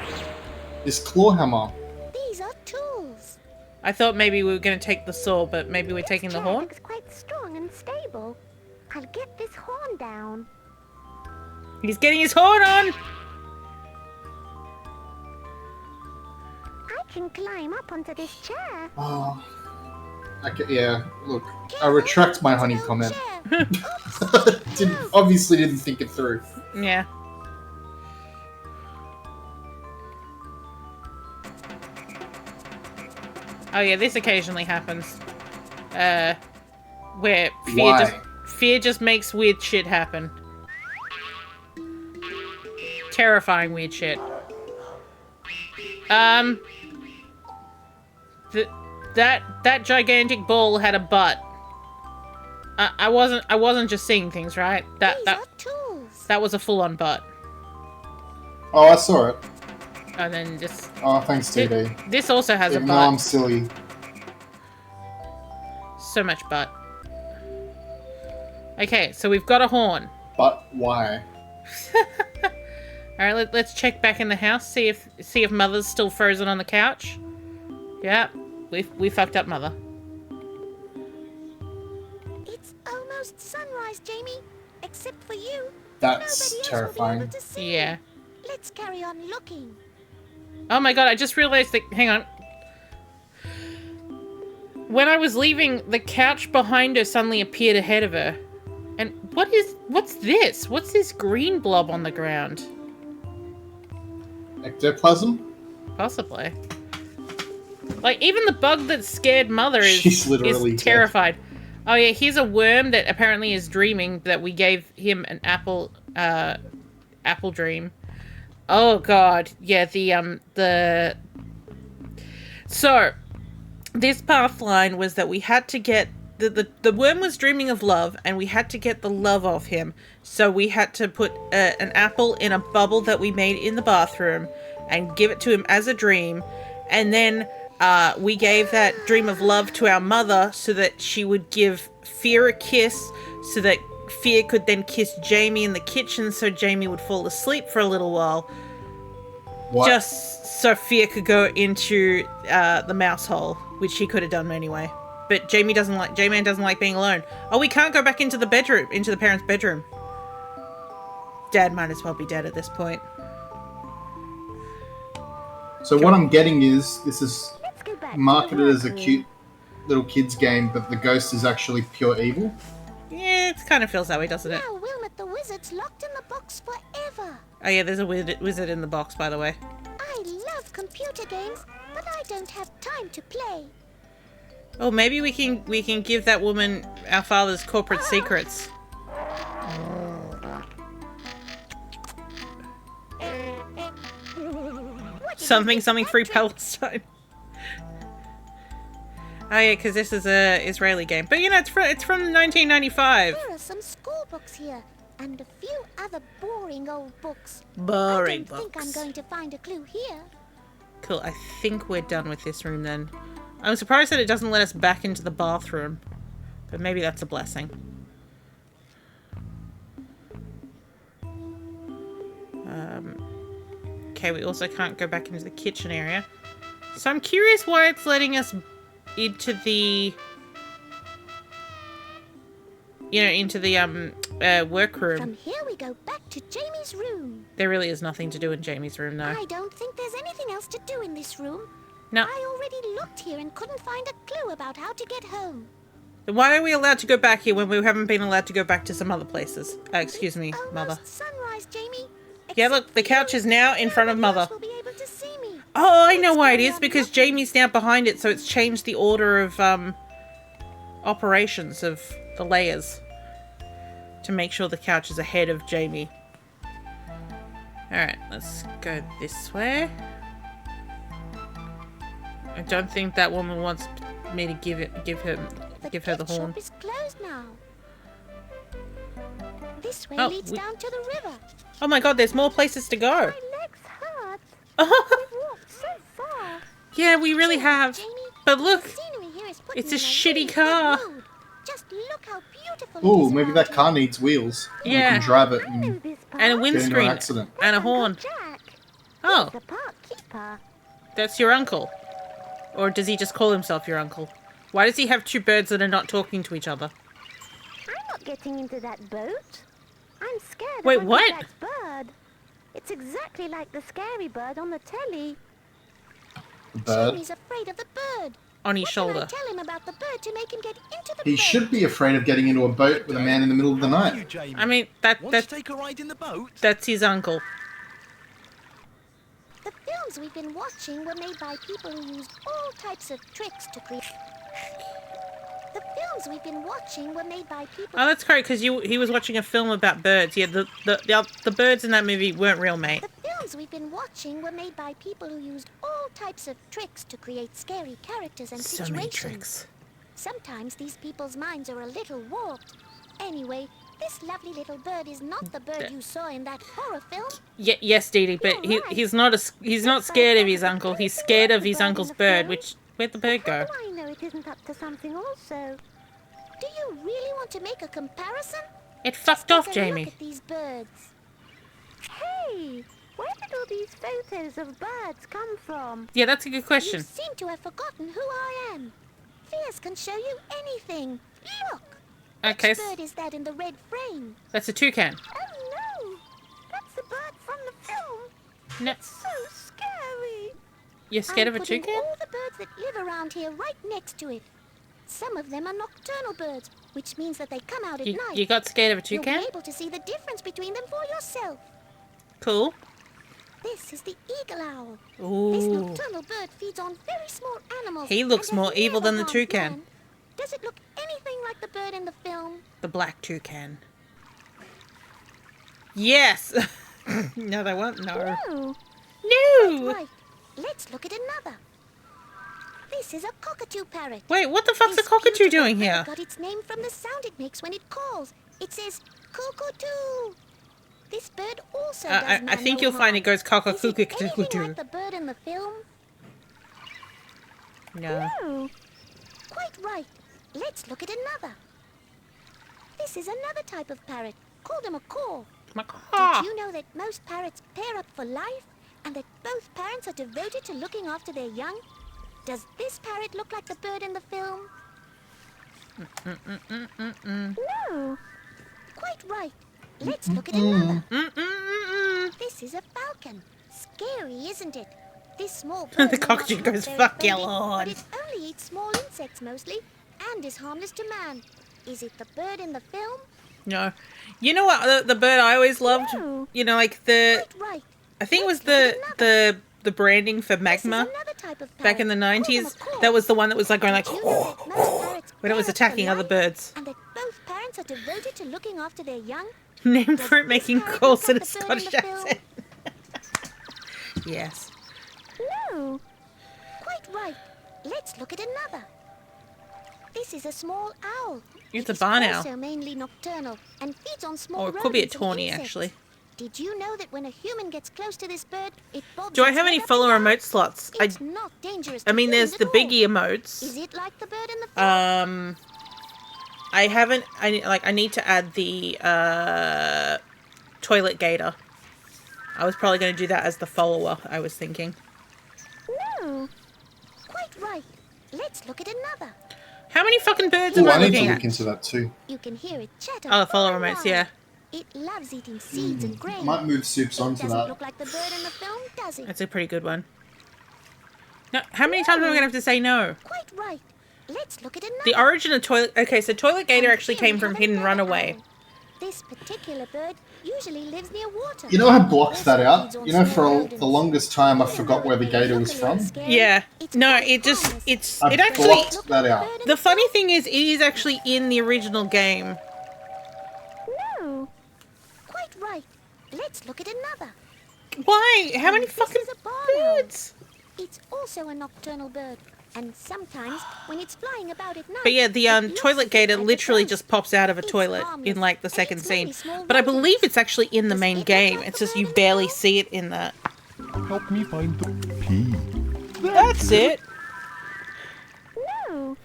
this claw hammer. These are tools. I thought maybe we were going to take the saw, but maybe we're taking the This chair horn? looks quite strong and stable. I'll get this horn down. He's getting his horn on! I can climb up onto this chair. Oh. Okay, yeah, look, I retract my honey comment. Obviously didn't think it through. Yeah. Oh yeah, this occasionally happens. Where Why? fear just makes weird shit happen. Terrifying weird shit. That gigantic ball had a butt. I wasn't just seeing things, right? These are tools. That was a full-on butt. Oh, I saw it. And then this Oh, thanks, DD. this also has Even a though I'm butt. silly. So much butt. Okay, so we've got a horn. But why? All right, let's check back in the house. See if Mother's still frozen on the couch. Yeah, we fucked up Mother. It's almost sunrise, Jamie. Except for you. That's Nobody else terrifying. will be able to see. Yeah. Let's carry on looking. Oh my god! I just realized that. Hang on. When I was leaving, the couch behind her suddenly appeared ahead of her. And what's this? What's this green blob on the ground? Ectoplasm? Possibly. Like, even the bug that scared Mother She's literally is dead. terrified. Oh yeah, here's a worm that apparently is dreaming that we gave him an apple dream. Oh god. Yeah, So, this path line was that we had to get the worm was dreaming of love, and we had to get the love off him. So we had to put an apple in a bubble that we made in the bathroom and give it to him as a dream. And then we gave that dream of love to our mother so that she would give Fear a kiss, so that Fear could then kiss Jamie in the kitchen so Jamie would fall asleep for a little while. What? Just so Fear could go into the mouse hole, which he could have done anyway. But J-Man doesn't like being alone. Oh, we can't go back into the bedroom, into the parents' bedroom. Dad might as well be dead at this point. So what I'm getting is, this is Let's go back. marketed as a cute little kids game, but the ghost is actually pure evil. Yeah, it kind of feels that way, doesn't it? Now Wilmot the Wizard's locked in the box forever. Oh yeah, there's a wizard in the box, by the way. I love computer games, but I don't have time to play. Oh, maybe we can give that woman our father's corporate secrets. Something free Palestine. Oh yeah, because this is a Israeli game, but you know it's from 1995. There are some school books here, and a few other boring old books. Boring I don't think I'm books. going to find a clue here. Cool. I think we're done with this room then. I'm surprised that it doesn't let us back into the bathroom, but maybe that's a blessing. Okay, we also can't go back into the kitchen area. So I'm curious why it's letting us into the... You know, into the workroom. From here we go back to Jamie's room. There really is nothing to do in Jamie's room, though. I don't think there's anything else to do in this room. No. I already looked here and couldn't find a clue about how to get home. Then why are we allowed to go back here when we haven't been allowed to go back to some other places? Excuse me, Almost Mother. sunrise, Jamie. Yeah, look, the couch is now in front of Mother. Will be able to see me. Oh, I know why it is, because Jamie's now behind it, so it's changed the order of, operations of the layers. To make sure the couch is ahead of Jamie. Alright, let's go this way. I don't think that woman wants me to give her the gift horn. shop is closed now. This way Oh, leads down to the river. Oh my god, there's more places to go. My legs hurt. We've walked so far. Yeah, we really have. Jamie, But look, the scenery here is putting it's a me in shitty really good car. mood. Just look how beautiful Oh, it is maybe around that here. car needs wheels. Yeah. You can drive it I know and this part. And a get into an windscreen. accident. And a Uncle horn. Jack. Oh, The park keeper. that's your uncle. Or does he just call himself your uncle? Why does he have two birds that are not talking to each other? I'm not getting into that boat. I'm scared Wait, of Uncle what? Jack's bird. It's exactly like the scary bird on the telly. The bird. Jamie's afraid of the bird. On his What shoulder. can I tell him about the bird to make him get into the He boat? should be afraid of getting into a boat with a man in the middle of the How are you, night. Jamie? I mean, Want to take a ride in the boat? that's his uncle. The films we've been watching were made by people who used all types of tricks to create. The films we've been watching were made by people. Oh, that's great, because he was watching a film about birds. Yeah, the birds in that movie weren't real, mate. The films we've been watching were made by people who used all types of tricks to create scary characters and So situations. many tricks. Sometimes these people's minds are a little warped. Anyway, this lovely little bird is not the bird you saw in that horror film. Yes, Dee Dee, but You're right. he's not scared of his uncle. He's scared of his uncle's bird. Where'd the bird go? How do I know it isn't up to something also? Do you really want to make a comparison? It fucked off, Take a look Jamie. at these birds. Hey, where did all these photos of birds come from? Yeah, that's a good You question. seem to have forgotten who I am. Fears can show you anything. Look. Okay, Which bird is that in the red frame? that's a toucan. Oh no, that's the bird from the film. No, So scary. you're scared I'm of a putting toucan? all the birds that live around here right next to it. Some of them are nocturnal birds, which means that they come out at night. You got scared of a You'll toucan? be able to see the difference between them for yourself. Cool. This is the eagle owl. This Ooh. nocturnal bird feeds on very small animals. He looks and has more evil than the never harmed toucan. man. Does it look anything like the bird in the film? The black toucan. Yes! No, they won't. No. No. No! Right. Let's look at another. This is a cockatoo parrot. Wait, what the fuck's a This cockatoo beautiful doing bird here? got its name from the sound it makes when it calls. It says cockatoo. This bird also does I man think no you'll find harm. it goes Is it anything cockatoo. like the bird in the film? No. No. Quite right. Let's look at another. This is another type of parrot called a macaw. Macaw. Did you know that most parrots pair up for life and that both parents are devoted to looking after their young? Does this parrot look like the bird in the film? No. Quite right. Let's look at another. This is a falcon. Scary, isn't it? This small bird The may not cockatoo look goes, very "Fuck you, friendly, Lord." But it only eats small insects mostly and is harmless to man. Is it the bird in the film? No. You know what? The bird I always loved. No. You know, like the. Quite right. I think it was Let's look at the branding for This is Magma another type of back in the parrot called a 90s. macaw. That was the one that was like going like Did you know that most parrots when it was pair up for attacking other life birds. and that both parents are devoted to looking after their young? Named Does for it this making parrot calls look in a like the bird in Scottish the film? accent. Yes. No. Quite right. Let's look at another. This is a small owl. It's It a is barn owl. also mainly nocturnal and feeds on small Or it could be a rodents and tawny, insects. actually. Did you know that when a human gets close to this bird, it bobs Do I its have any head up follow and down? remote slots? It's not dangerous. I to mean, there's humans the at all. biggie emotes. Is it like the bird in the film? I haven't. I need to add the toilet gator. I was probably going to do that as the follower, I was thinking. No. Quite right. Let's look at another. How many fucking birds Oh, am I I need to looking look at? into that too. You can hear it chatter. Oh, the follower all remotes, around. yeah. It loves eating seeds and grain. Might move Soups It onto doesn't that. look like the bird in the film, does it? That's a pretty good one. No, how many times am I going to have to say no? Quite right. Let's look at another. The origin of Toilet... Okay, so Toilet Gator And actually here came we from have Hidden another Runaway. owl. This particular bird usually lives near water. You know, I blocked that out. Also feeds on You know, for small the rodents. longest time, I Even forgot though where it the may gator look was a little from. scary, Yeah. it's No, quite it just... harmless. It's... I It actually... blocked that out. The funny thing is, it is actually in the original game. No. Quite right. Let's look at another. Why? How many This fucking is a barn owl. birds? It's also a nocturnal bird, and sometimes when it's flying about at night. But yeah, the it looks Toilet Gator like a literally ghost. just pops out of a It's toilet harmless, in like the and second it's scene. mainly small But I rodents. believe it's actually in the Does main it look game. like It's the just bird you in the barely film? see it in the... Help me find the P. That's it. No.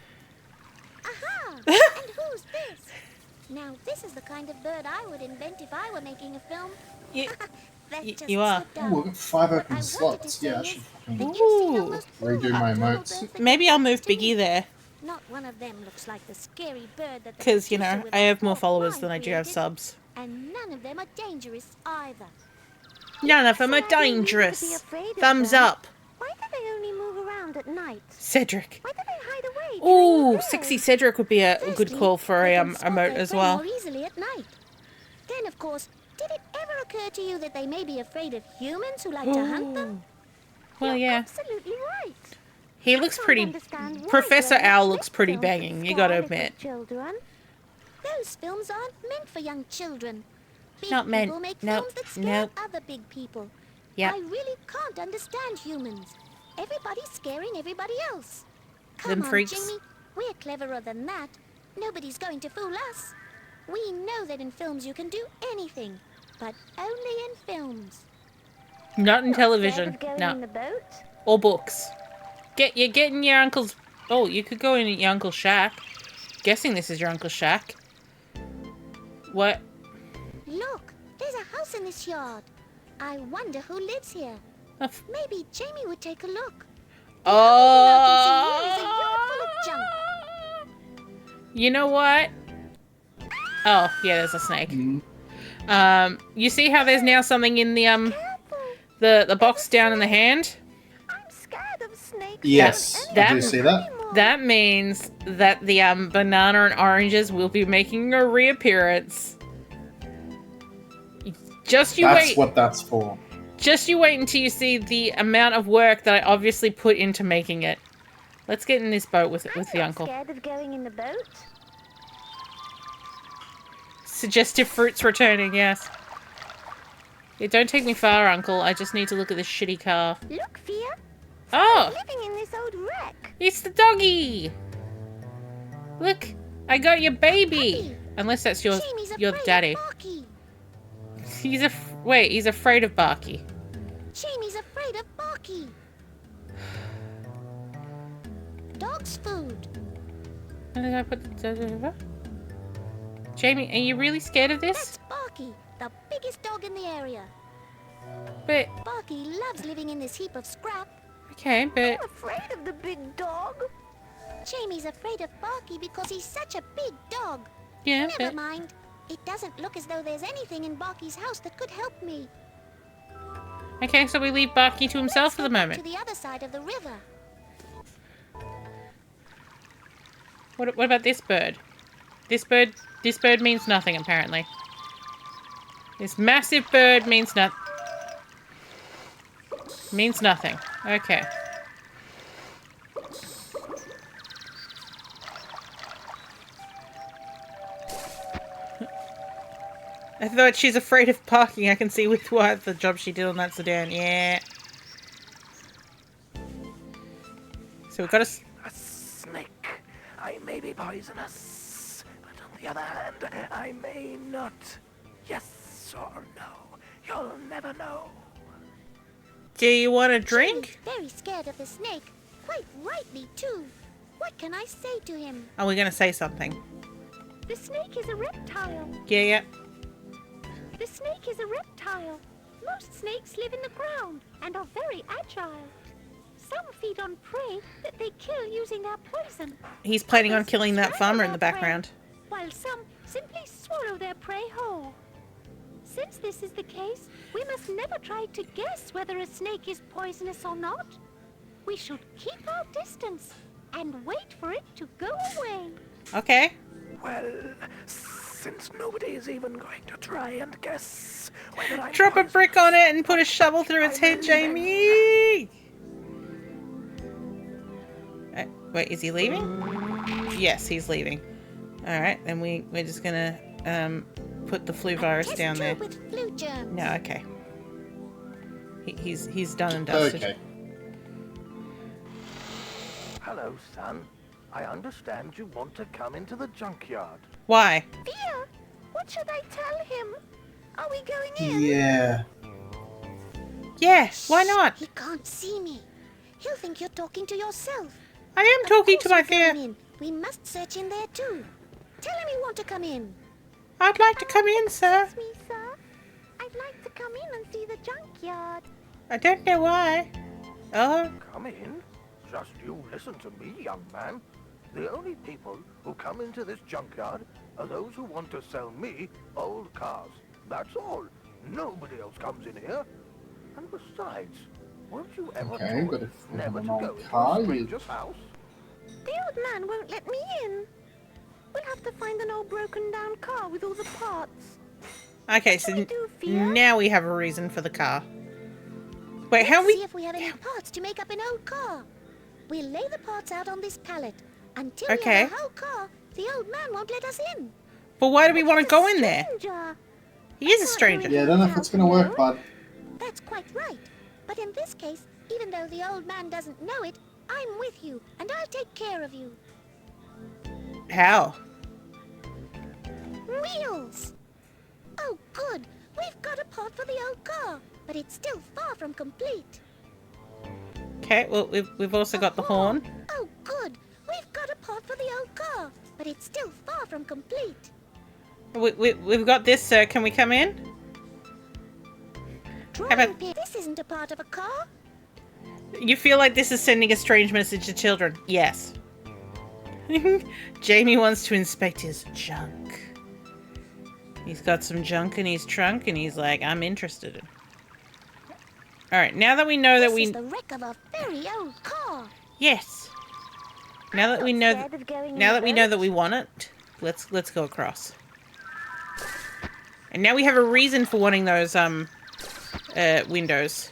Aha! And who's this? Now this is the kind of bird I would invent if I were making a film. You, That Y- just you are. slipped out. Ooh, I've got 5 What I open wanted to slots. say Yeah, I is should that fucking you've seen Ooh. almost all redo the my nocturnal emotes. birds that maybe come I'll move to me. Biggie there. Not one of them looks like the scary bird that the Because, you producer know, with I a have more forked followers line than I do have created, subs. and none of them are dangerous either. None of them are So I don't need to be dangerous. afraid of Thumbs them. up. Why do they only move around at night? Cedric. Why do they hide away during Ooh, the day? Sexy Cedric would be a good Firstly, call for they a can spot emote their as prey well. more easily at night. Then, of course, did it ever occur to you that they may be afraid of humans who like to hunt them? Well, You're yeah. absolutely right. He looks I can't pretty... understand why Professor grown-ups Owl make looks pretty films that banging, you scare gotta little admit. Children. Those films aren't meant for young children. Big Not meant. people make Nope. films that scare Nope. other big people. Yep. I really can't understand humans. Everybody's scaring everybody else. Them Come on, freaks. Jamie. We're cleverer than that. Nobody's going to fool us. We know that in films you can do anything, but only in films. Not in television. No. In the boat? Or books. You're getting your uncle's... Oh, you could go in at your uncle's shack. Guessing this is your uncle's shack. What? Look, there's a house in this yard. I wonder who lives here. Oh, f- Maybe Jamie would take a look. Oh! You know what? Oh, yeah, there's a snake. You see how there's now something in the box down in the hand? I'm scared of snakes. Yes, I do see that. That means that the banana and oranges will be making a reappearance. Just you That's wait. what that's for. Just you wait until you see the amount of work that I obviously put into making it. Let's get in this boat with the uncle. Scared of going in the boat? Suggestive fruits returning, yes. Yeah, don't take me far, uncle. I just need to look at this shitty car. Look, Fia. Oh! Living in this old wreck. It's the doggy! Look, I got your baby! Puppy. Unless that's Jamie's your afraid daddy. of Barky. Wait, he's afraid of Barky. Jamie's afraid of Barky. Dog's food. Where did I put the... Jamie, are you really scared of this? That's Barky, the biggest dog in the area. But, Barky loves living in this heap of scrap. okay, but... Afraid of the big dog? Jamie's afraid of Barky because he's such a big dog. Yeah, Never but... mind. It doesn't look as though there's anything in Barky's house that could help me. Okay, so we leave Barky to himself for the Let's go moment. to the other side of the river. What about this bird? This bird means nothing, apparently. This massive bird means means nothing. Okay. I thought she's afraid of parking. I can see with what the job she did on that sedan. Yeah. So we've got a... A snake. I may be poisonous, but on the other hand, I may not. Yes or no? You'll never know. Do you want a drink? Jamie's very scared of the snake. Quite rightly, too. What can I say to him? Are we going to say something? The snake is a reptile. Yeah. The snake is a reptile. Most snakes live in the ground and are very agile. Some feed on prey that they kill using their poison, He's planning on killing that Strangle farmer in their the background. prey, while some simply swallow their prey whole. Since this is the case, we must never try to guess whether a snake is poisonous or not. We should keep our distance and wait for it to go away. Okay. Well, since nobody is even going to try and guess whether I'm Drop a poisonous, brick on it and put a shovel through its head, Jamie! Wait, is he leaving? Yes, he's leaving. Alright, then we're just gonna put the flu virus Test down there. tube with flu germs. No, okay. He's done and dusted. Okay. Hello, son. I understand you want to come into the junkyard. Why? Fear, what should I tell him? Are we going in? Yeah. Yeah, why not? He can't see me. He'll think you're talking to yourself. I am Of talking to course my we're going fear. in. We must search in there too. Tell him you want to come in. I'd like to come in, sir. Excuse me, sir. I'd like to come in and see the junkyard. I don't know why. Oh, Come in. Just you listen to me, young man. The only people who come into this junkyard are those who want to sell me old cars. That's all. Nobody else comes in here. And besides, weren't you ever Okay, told but if we never have to an go old into car, a you- stranger's house? The old man won't let me in. We'll have to find an old broken down car with all the parts. okay, so we do, Fia? now we have a reason for the car. Wait, Let's how see we... if we have any parts to make up an old car. We'll lay the parts out on this pallet. Until Okay. we have a whole car, the old man won't let us in. But why do we want to He's a go in there? stranger. He is a Can't stranger. go Yeah, I don't know if it's gonna work, bud. That's quite right. But in this case, even though the old man doesn't know it, I'm with you, and I'll take care of you. How? Wheels! Oh, good. We've got a part for the old car, but it's still far from complete. Okay, well, we've also got the horn. Oh, good. We've got a part for the old car, but it's still far from complete. We've got this, sir. Can we come in? Drawing pin. This isn't a part of a car. You feel like this is sending a strange message to children? Yes. Jamie wants to inspect his junk. He's got some junk in his trunk, and he's like, I'm interested in. Alright, now that we know that This we... is the wreck of a very old car. Yes. Now that we know... Scared of going Now in that we know that we want it, let's go across. And now we have a reason for wanting those windows.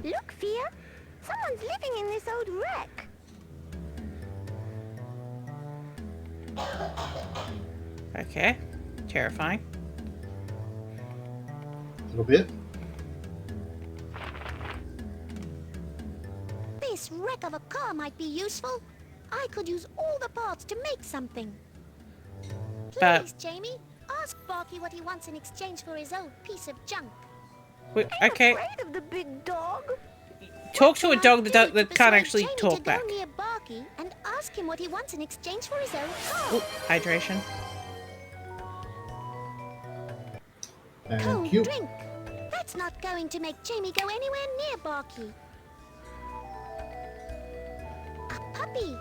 Look, Fia. Someone's living in this old wreck. Okay. Terrifying. A little bit. This wreck of a car might be useful. I could use all the parts to make something. But- Please, Jamie, ask Barky what he wants in exchange for his old piece of junk. Wait, okay. Afraid of the big dog? Talk to a dog Can I that do that to can't persuade actually Jamie talk to back. Go near Barky and ask him what he wants in exchange for his old car. Oh, hydration. Thank Cold you. drink. That's not going to make Jamie go anywhere near Barky. A puppy.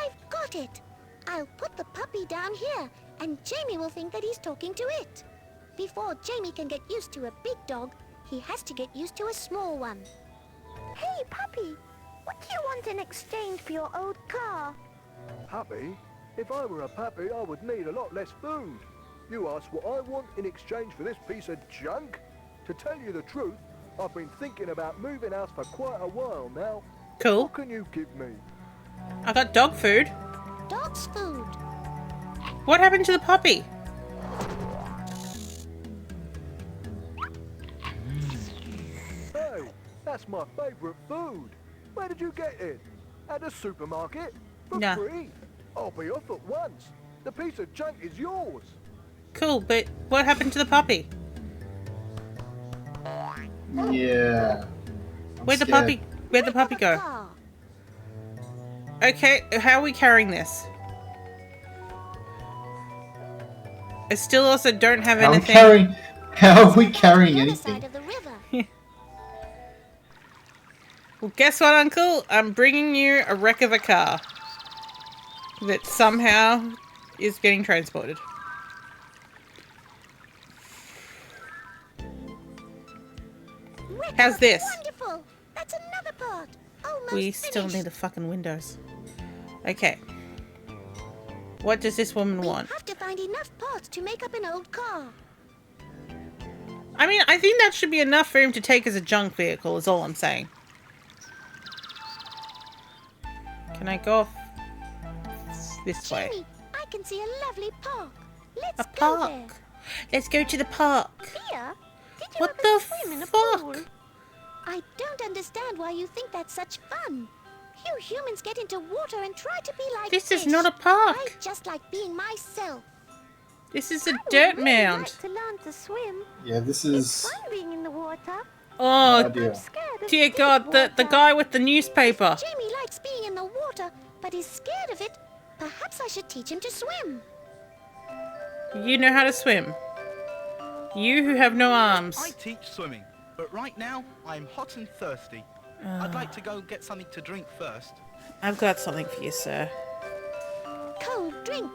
I've got it. I'll put the puppy down here, and Jamie will think that he's talking to it. Before Jamie can get used to a big dog, he has to get used to a small one. Hey, puppy. What do you want in exchange for your old car? Puppy? If I were a puppy, I would need a lot less food. You ask what I want in exchange for this piece of junk? To tell you the truth, I've been thinking about moving house for quite a while now. Cool. What can you give me? I got dog food. Dog's food. What happened to the puppy? Hey, that's my favourite food. Where did you get it? At the supermarket? For Nah. free? I'll be off at once. The piece of junk is yours. Cool, but what happened to the puppy? Yeah. I'm Where'd the scared. puppy? Where'd the puppy Wreck of a go? car. Okay, how are we carrying this? I still also don't have How are we anything. carrying? How are we carrying The other anything? side of the river. Well, guess what, Uncle? I'm bringing you a wreck of a car that somehow is getting transported. How's this? Wonderful. That's another part. Almost We still finished. need the fucking windows. Okay. What does this woman We want? have to find enough parts to make up an old car. I mean, I think that should be enough for him to take as a junk vehicle, is all I'm saying. Can I go off this way? Jamie, I can see a lovely park. Let's A go park. there. Let's go to the park. Thea, did you What ever the swim in a fuck? pool? I don't understand why you think that's such fun. You humans get into water and try to be like This is fish. not a park. I just like being myself. This is a dirt mound. to learn to swim. Yeah, this is. Fun being in the water. Oh, Oh dear. Scared of dear deep God, the water. guy with the newspaper. Jamie likes being in the water, but is scared of it. Perhaps I should teach him to swim. You know how to swim. You who have no arms. I teach swimming, but right now I'm hot and thirsty. I'd like to go get something to drink first. I've got something for you, sir. Cold drink.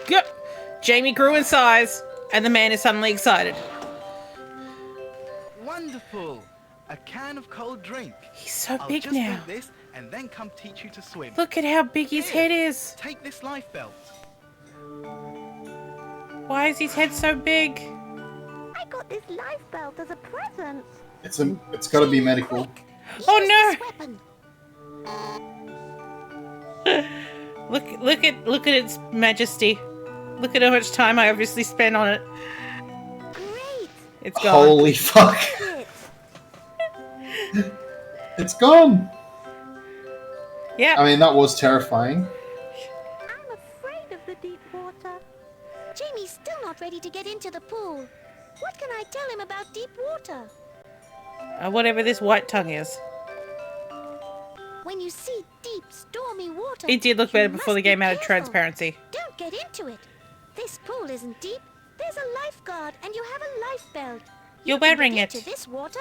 Go! Jamie grew in size, and the man is suddenly excited. Wonderful! A can of cold drink. He's so I'll big just now. drink this and then come teach you to swim. Look at how big his Here, head is. Take this life belt. Why is his head so big? I got this life belt as a present. It's got to be medical. Oh Use no! this weapon. Look at its majesty. Look at how much time I obviously spent on it. Great. It's gone. Holy fuck! It. It's gone. Yeah. I mean, that was terrifying. I'm afraid of the deep water. Jamie's still not ready to get into the pool. What can I tell him about deep water? Whatever this white tongue is. When you see deep, stormy water, It did look you better before must the be game added careful. transparency. Don't get into it. This pool isn't deep. There's a lifeguard, and you have a life belt. You're You can wearing get it. into this water.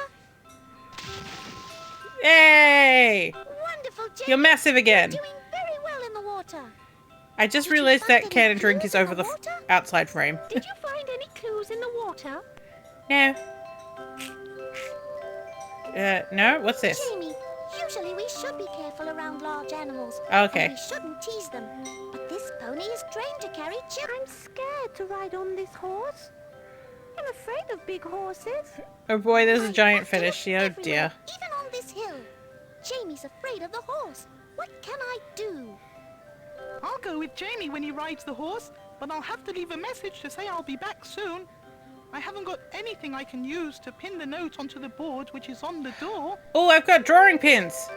Yay! Wonderful, Jamie. You're massive again. Doing very well in the water. I just Did you realized find that any can and drink clues is in over the the water? outside frame. Did you find any clues in the water? No. No? What's this? Jamie, usually we should be careful around large animals. Okay. And we shouldn't tease them. But this pony is trained to carry children. I'm scared to ride on this horse. I'm afraid of big horses. Oh boy, there's I a giant have to finish. look Oh everywhere, dear. Even on this hill. Jamie's afraid of the horse. What can I do? I'll go with Jamie when he rides the horse, but I'll have to leave a message to say I'll be back soon. I haven't got anything I can use to pin the note onto the board which is on the door. Oh, I've got drawing pins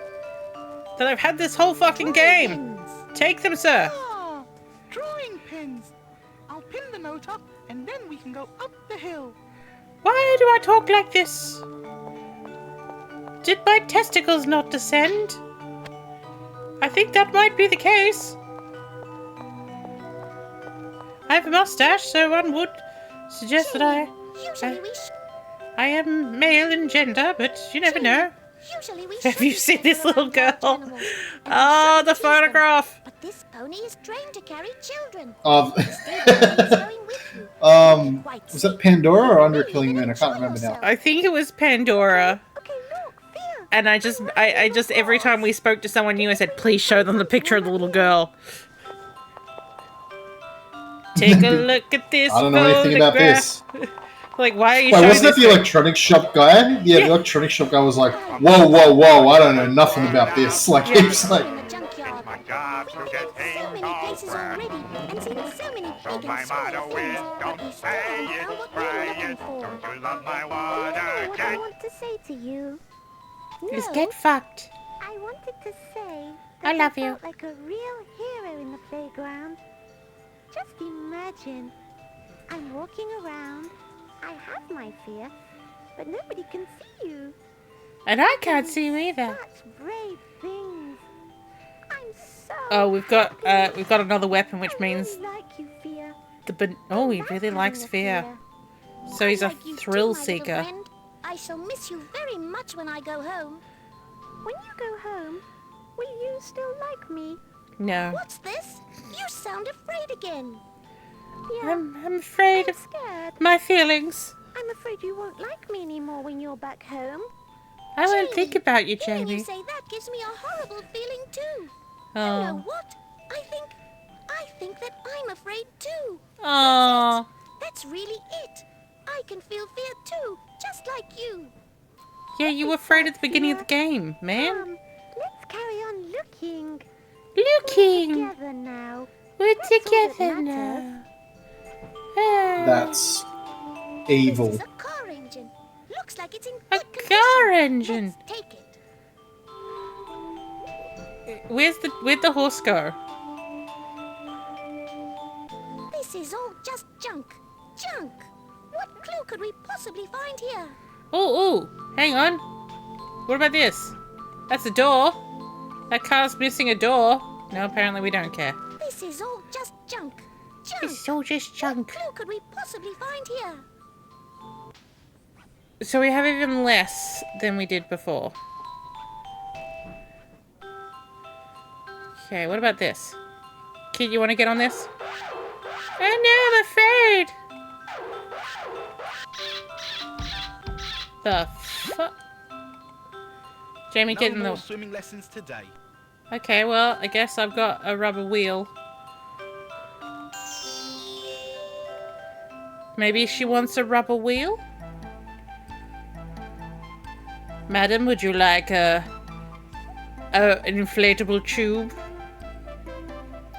that I've had this whole fucking game. Pins. Take them, sir. Ah, drawing pins. I'll pin the note up and then we can go up the hill. Why do I talk like this? Did my testicles not descend? I think that might be the case. I have a mustache, so one would suggest that Usually we I am male in gender, but you never know. Usually we Have should you be seen careful this little around large girl? animals, and we Oh, shouldn't the tease them. photograph. But this pony is trained to carry children. Of Stay going with you. Quite was safe. that Pandora or Maybe Underkilling even Man? I can't enjoy remember now. yourself. I think it was Pandora. Okay, look, Fear. And I just every time we spoke to someone new, I said, please show them the picture of the little girl. Take a look at this I don't know anything about photograph. this. Like, why are you Wait, showing wasn't that this? the electronics shop guy? Yeah, the electronics shop guy was like, whoa, whoa, whoa, I don't know nothing about this. Like, he was like, In the junkyard. We've been in so many places already and seen so many big and small things, but we still haven't found what we're looking for. You know what I want to say to you? Just No, get fucked. I wanted to say I that love I you. felt like a real hero in the playground. Just imagine, I'm walking around, I have my fear, but nobody can see you. And I can't see you either. Such brave things. I'm so Oh, we've got another weapon, which I means really like you, Fear. oh, he That's really having likes the fear. So he's a Like you too, thrill my little seeker. friend. I shall miss you very much when I go home. When you go home, will you still like me? No. What's this? You sound afraid again. Yeah, I'm afraid I'm of scared. my feelings. I'm afraid you won't like me anymore when you're back home. I won't think Jamie, about you, hearing you Jamie. say that gives me a horrible feeling too. You Oh. know what? I think that I'm afraid too. Oh. That's really it. I can feel fear too, just like you. Yeah, you were afraid at the beginning of the game, man. Let's carry on looking. Looking. Together now. We're That's all that together matters. now. Ah. That's This evil. is a car engine. Looks like it's in A good condition. car engine. Let's take it. Where'd the horse go? This is all just junk. Junk. What clue could we possibly find here? Oh, hang on. What about this? That's a door. That car's missing a door. No, apparently we don't care. This is all just junk. Junk. This is all just junk. What clue could we possibly find here? So we have even less than we did before. Okay, what about this? Kid, you want to get on this? Oh no, I'm afraid! The fuck? Jamie, get in No more the... swimming lessons today. Okay, well, I guess I've got a rubber wheel. Maybe she wants a rubber wheel? Madam, would you like an inflatable tube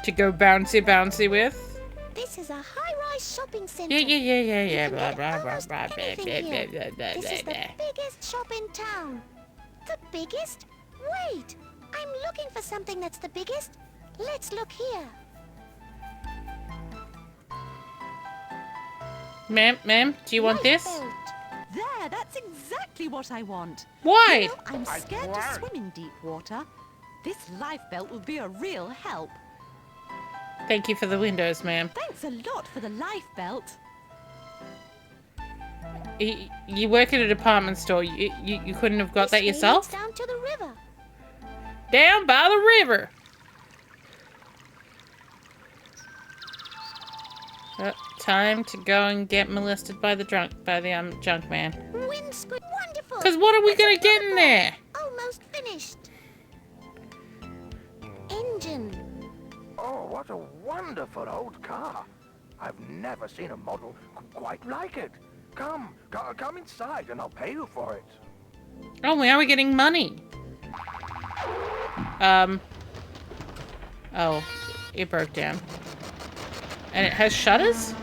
to go bouncy with? This is a high-rise shopping center. Yeah. Blah, blah, blah, blah, blah, anything blah, here. blah, blah, This is blah, the biggest shop in town. The biggest? Wait, I'm looking for something that's the biggest. Let's look here. Ma'am, do you want this? Lifeboat. There, that's exactly what I want. Why? You know, I'm scared to swim in deep water. This life belt would be a real help. Thank you for the windows, ma'am. Thanks a lot for the life belt. You work at a department store. You couldn't have got This that way yourself? leads down to the river. Down by the river. Time to go and get molested by the junk man. Windscreen, wonderful. Cause what are we gonna get in there? Almost finished. Engine. Oh, what a wonderful old car. I've never seen a model quite like it. Come inside and I'll pay you for it. Oh, we are getting money. Oh, it broke down. And it has shutters?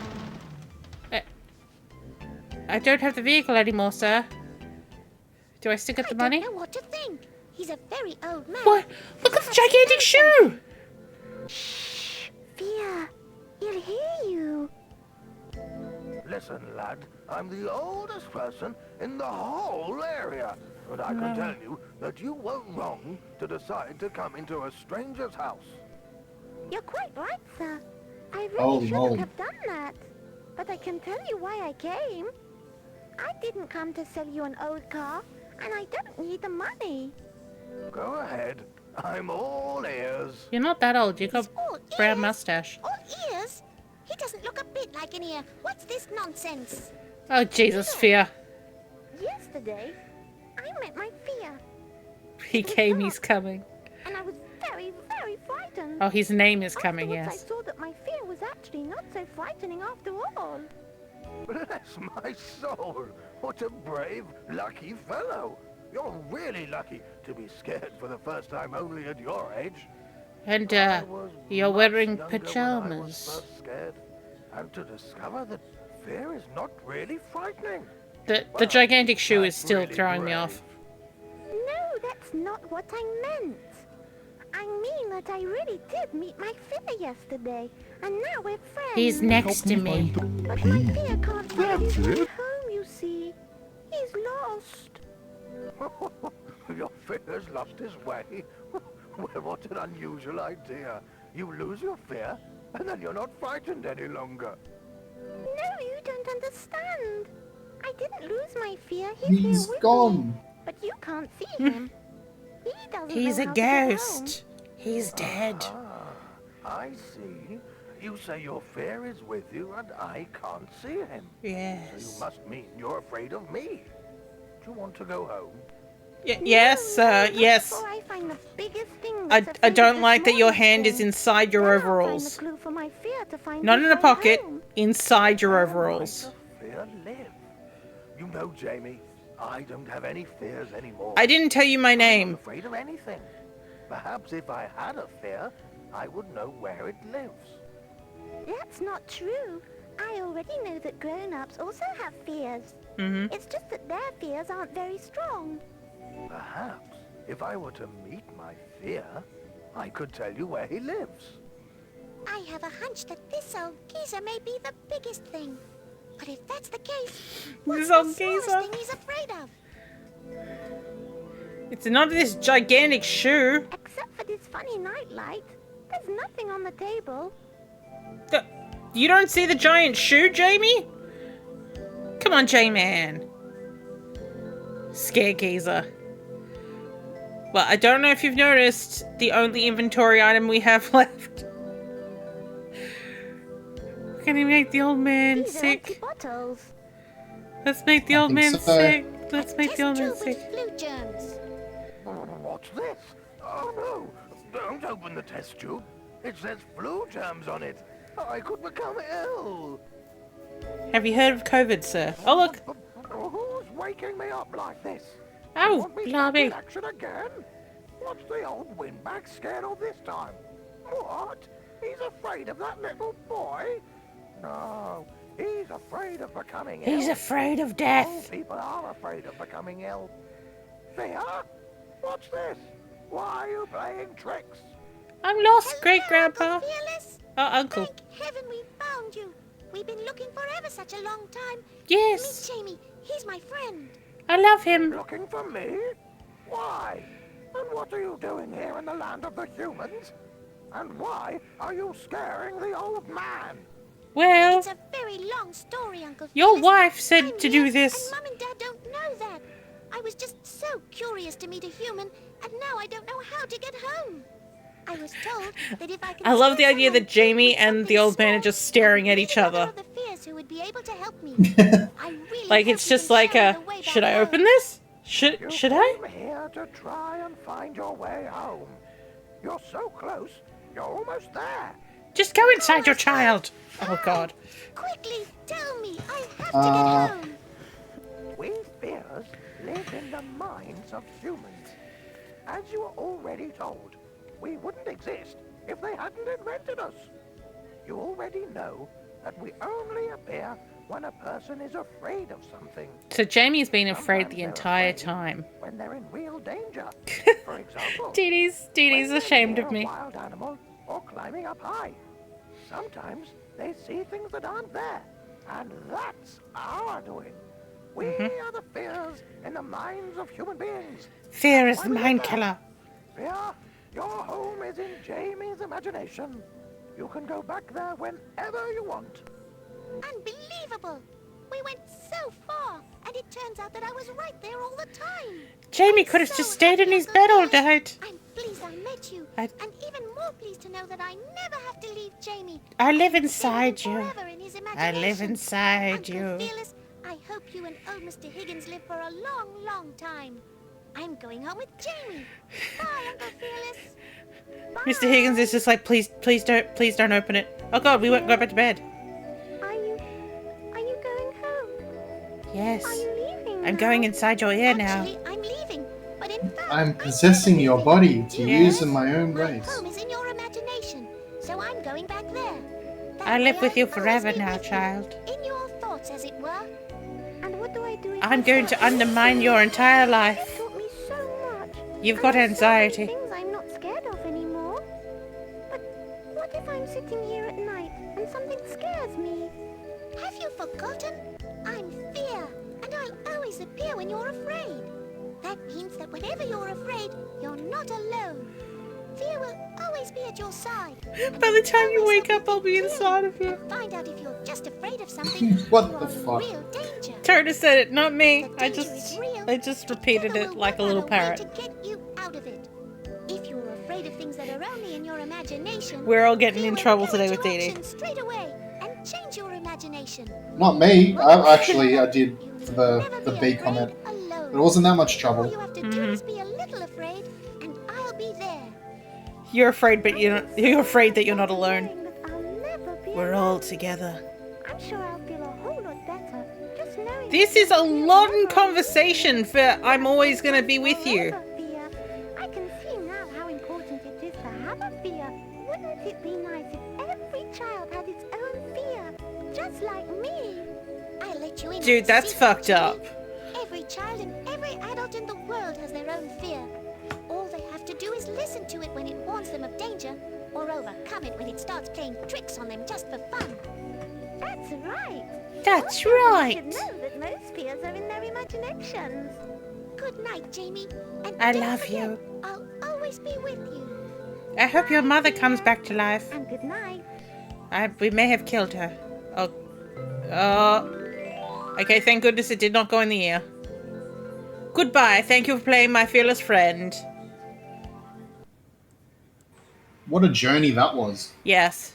I don't have the vehicle anymore, sir. Do I still get the money? I don't know what to think. He's a very old man. What? Look at the gigantic shoe! Shh, Fear. He'll hear you. Listen, lad, I'm the oldest person in the whole area. And I can tell you that you were wrong to decide to come into a stranger's house. You're quite right, sir. I really Holy shouldn't moly. have done that. But I can tell you why I came. I didn't come to sell you an old car, and I don't need the money. Go ahead. I'm all ears. You're not that old. You got All brown ears. mustache. All ears? He doesn't look a bit like an ear. What's this nonsense? Oh, Jesus, Fear. Yesterday, I met my fear, He came, he's coming. and I was very, very frightened. Oh, his name is coming, Afterwards, yes. I saw that my fear was actually not so frightening after all. Bless my soul. What a brave, lucky fellow. You're really lucky to be scared for the first time only at your age. And, I was you're much wearing younger when I was pajamas. first scared, and to discover that fear is not really frightening. The gigantic shoe is That's still really throwing me brave. off. No, that's not what I meant. I mean that I really did meet my fear yesterday, and now we're friends. He's next to me. Find the But my P. fear can't find his That's way it. home, you see. He's lost. Your fear's lost his way? Well, what an unusual idea. You lose your fear, and then you're not frightened any longer. No, you don't understand. my fear, he's here He's with gone. me. But you can't see him. He doesn't He's know a how to get ghost. He's dead. Ah, I see. You say your fear is with you and I can't see him. So Yes. you must mean you're afraid of me. Do you want to go home? Yes, Not yes. before I find the biggest thing I that's afraid don't of like the that your smallest hand is thing. inside your Then I'll find overalls. the clue for my fear to find Not in a his way pocket, home. inside your Where overalls. might the fear live? You know, Jamie, I don't have any fears anymore. I didn't tell you my I'm name. not afraid of anything. Perhaps if I had a fear, I would know where it lives. That's not true. I already know that grown-ups also have fears. Mm-hmm. It's just that their fears aren't very strong. Perhaps if I were to meet my fear, I could tell you where he lives. I have a hunch that this old geezer may be the biggest thing. But if that's the case, what's This the old smallest geezer? thing he's afraid of? It's not this gigantic shoe. Except for this funny nightlight. There's nothing on the table. You don't see the giant shoe, Jamie? Come on, J-Man. Scare geezer. Well, I don't know if you've noticed, the only inventory item we have left. Can you make the old man These are empty sick? bottles. Let's make the I old think man so. sick. Let's A make the test old man tube sick. with flu germs. What's this? Oh no! Don't open the test tube. It says flu germs on it. I could become ill. Have you heard of COVID, sir? Oh, look. Who's waking me up like this? Oh, Want me back in blimey. action again? What's the old windbag scared of this time? What? He's afraid of that little boy? No, he's afraid of becoming ill. He's afraid of Old death. people are afraid of becoming ill. Fear? What's this? Why are you playing tricks? I'm lost, Hello, great-grandpa. Uncle Fearless. Oh, uncle. Thank heaven we found you. We've been looking for ever such a long time. Yes, Meet Jamie. He's my friend. I love him. Looking for me? Why? And what are you doing here in the land of the humans? And why are you scaring the old man? Well, It's a very long story, Uncle your Fearless. wife said I'm to new, do this. And Mum and Dad don't know that. I was just so curious to meet a human, and now I don't know how to get home. I was told that if I could I love the scare idea that someone Jamie with and the something old man are small, just staring I at could each meet other. another Fears who would be able to help me. I really Like, hope it's you just can like show me a, the way should back I open home. this? You Should I? came here to try and find your way home. You're so close, you're almost there. Just go inside your child. Oh, God. Quickly, tell me. I have to Uh, get home. We fears live in the minds of humans. As you were already told, we wouldn't exist if they hadn't invented us. You already know that we only appear when a person is afraid of something. So Jamie's been afraid the Sometimes they're entire afraid time. when they're in real danger. For example, Dee Dee's when ashamed they're of near me. a wild animal or climbing up high. Sometimes they see things that aren't there, and that's our doing. We are the fears in the minds of human beings. Fear is Why the we live mind there. killer. Fear, your home is in Jamie's imagination. You can go back there whenever you want. Unbelievable. We went so far, and it turns out that I was right there all the time. Jamie I'm could have so just stayed in happy, his Uncle bed all Fearless. night. I'm pleased I met you, I- and even more pleased to know that I never have to leave Jamie. I live Stay with him inside you. forever in his I imagination. live inside Uncle you. Fearless, I hope you and old Mr. Higgins live for a long, long time. I'm going home with Jamie. Bye, Uncle Fearless. Mr. Higgins is just like, please don't open it. Oh God, we won't go back to bed. Are you going home? Yes. Are you leaving I'm now? going inside your ear now. Actually, I'm leaving, but in fact, I'm possessing your body to Yes. use in my own my ways. home is in your imagination, so I'm going back there. That I live way with you I'll always forever be now, with you, child. in your thoughts, as it were. And what do I do? if I'm I going to start undermine your entire life. You taught me so much. You've And got there's so many anxiety. things I'm not scared of anymore. But what if I'm sitting here at night and something scares me? Have you forgotten? I'm Fear, and I'll always appear when you're afraid. That means that whenever you're afraid, you're not alone. Fear will always be at your side. By the time you Always wake help up, I'll be you inside of you. and find out if you're just afraid of something What or the in fuck? real danger. Turner said it, not me. The I danger is just real. repeated Together it we'll like a work little out way parrot. to get you out of it. If you're afraid of things that are only in your imagination, We're all getting fear in will trouble go today into with Dee Dee. action straight away and change your imagination. Not me. I did You for never the be B afraid comment. alone. But it wasn't that much All trouble. you have to do is be a little afraid, and I'll be there. You're afraid, but you're afraid that you're not alone. Knowing that I'll never be We're alone. all together. I'm sure I'll feel a whole lot better just knowing This that is a you'll long never conversation for I'm always gonna be with you. forever fear. I can see now how important it is to have a fear. Wouldn't it be nice if every child had its own fear, just like me? I'll let you in. on Dude, a that's secret, fucked Jimmy. up. Every child and every adult in the world has their own fear. All they have to do is listen to it when it warns them of danger, or overcome it when it starts playing tricks on them just for fun. That's right. That's Also, you right. should know that most fears are in their imaginations. Good night, Jamie. And I don't love forget, you. I'll always be with you. I hope your mother comes back to life. And good night. We may have killed her. Oh. Okay, thank goodness it did not go in the ear. Goodbye. Thank you for playing my fearless friend. What a journey that was. Yes.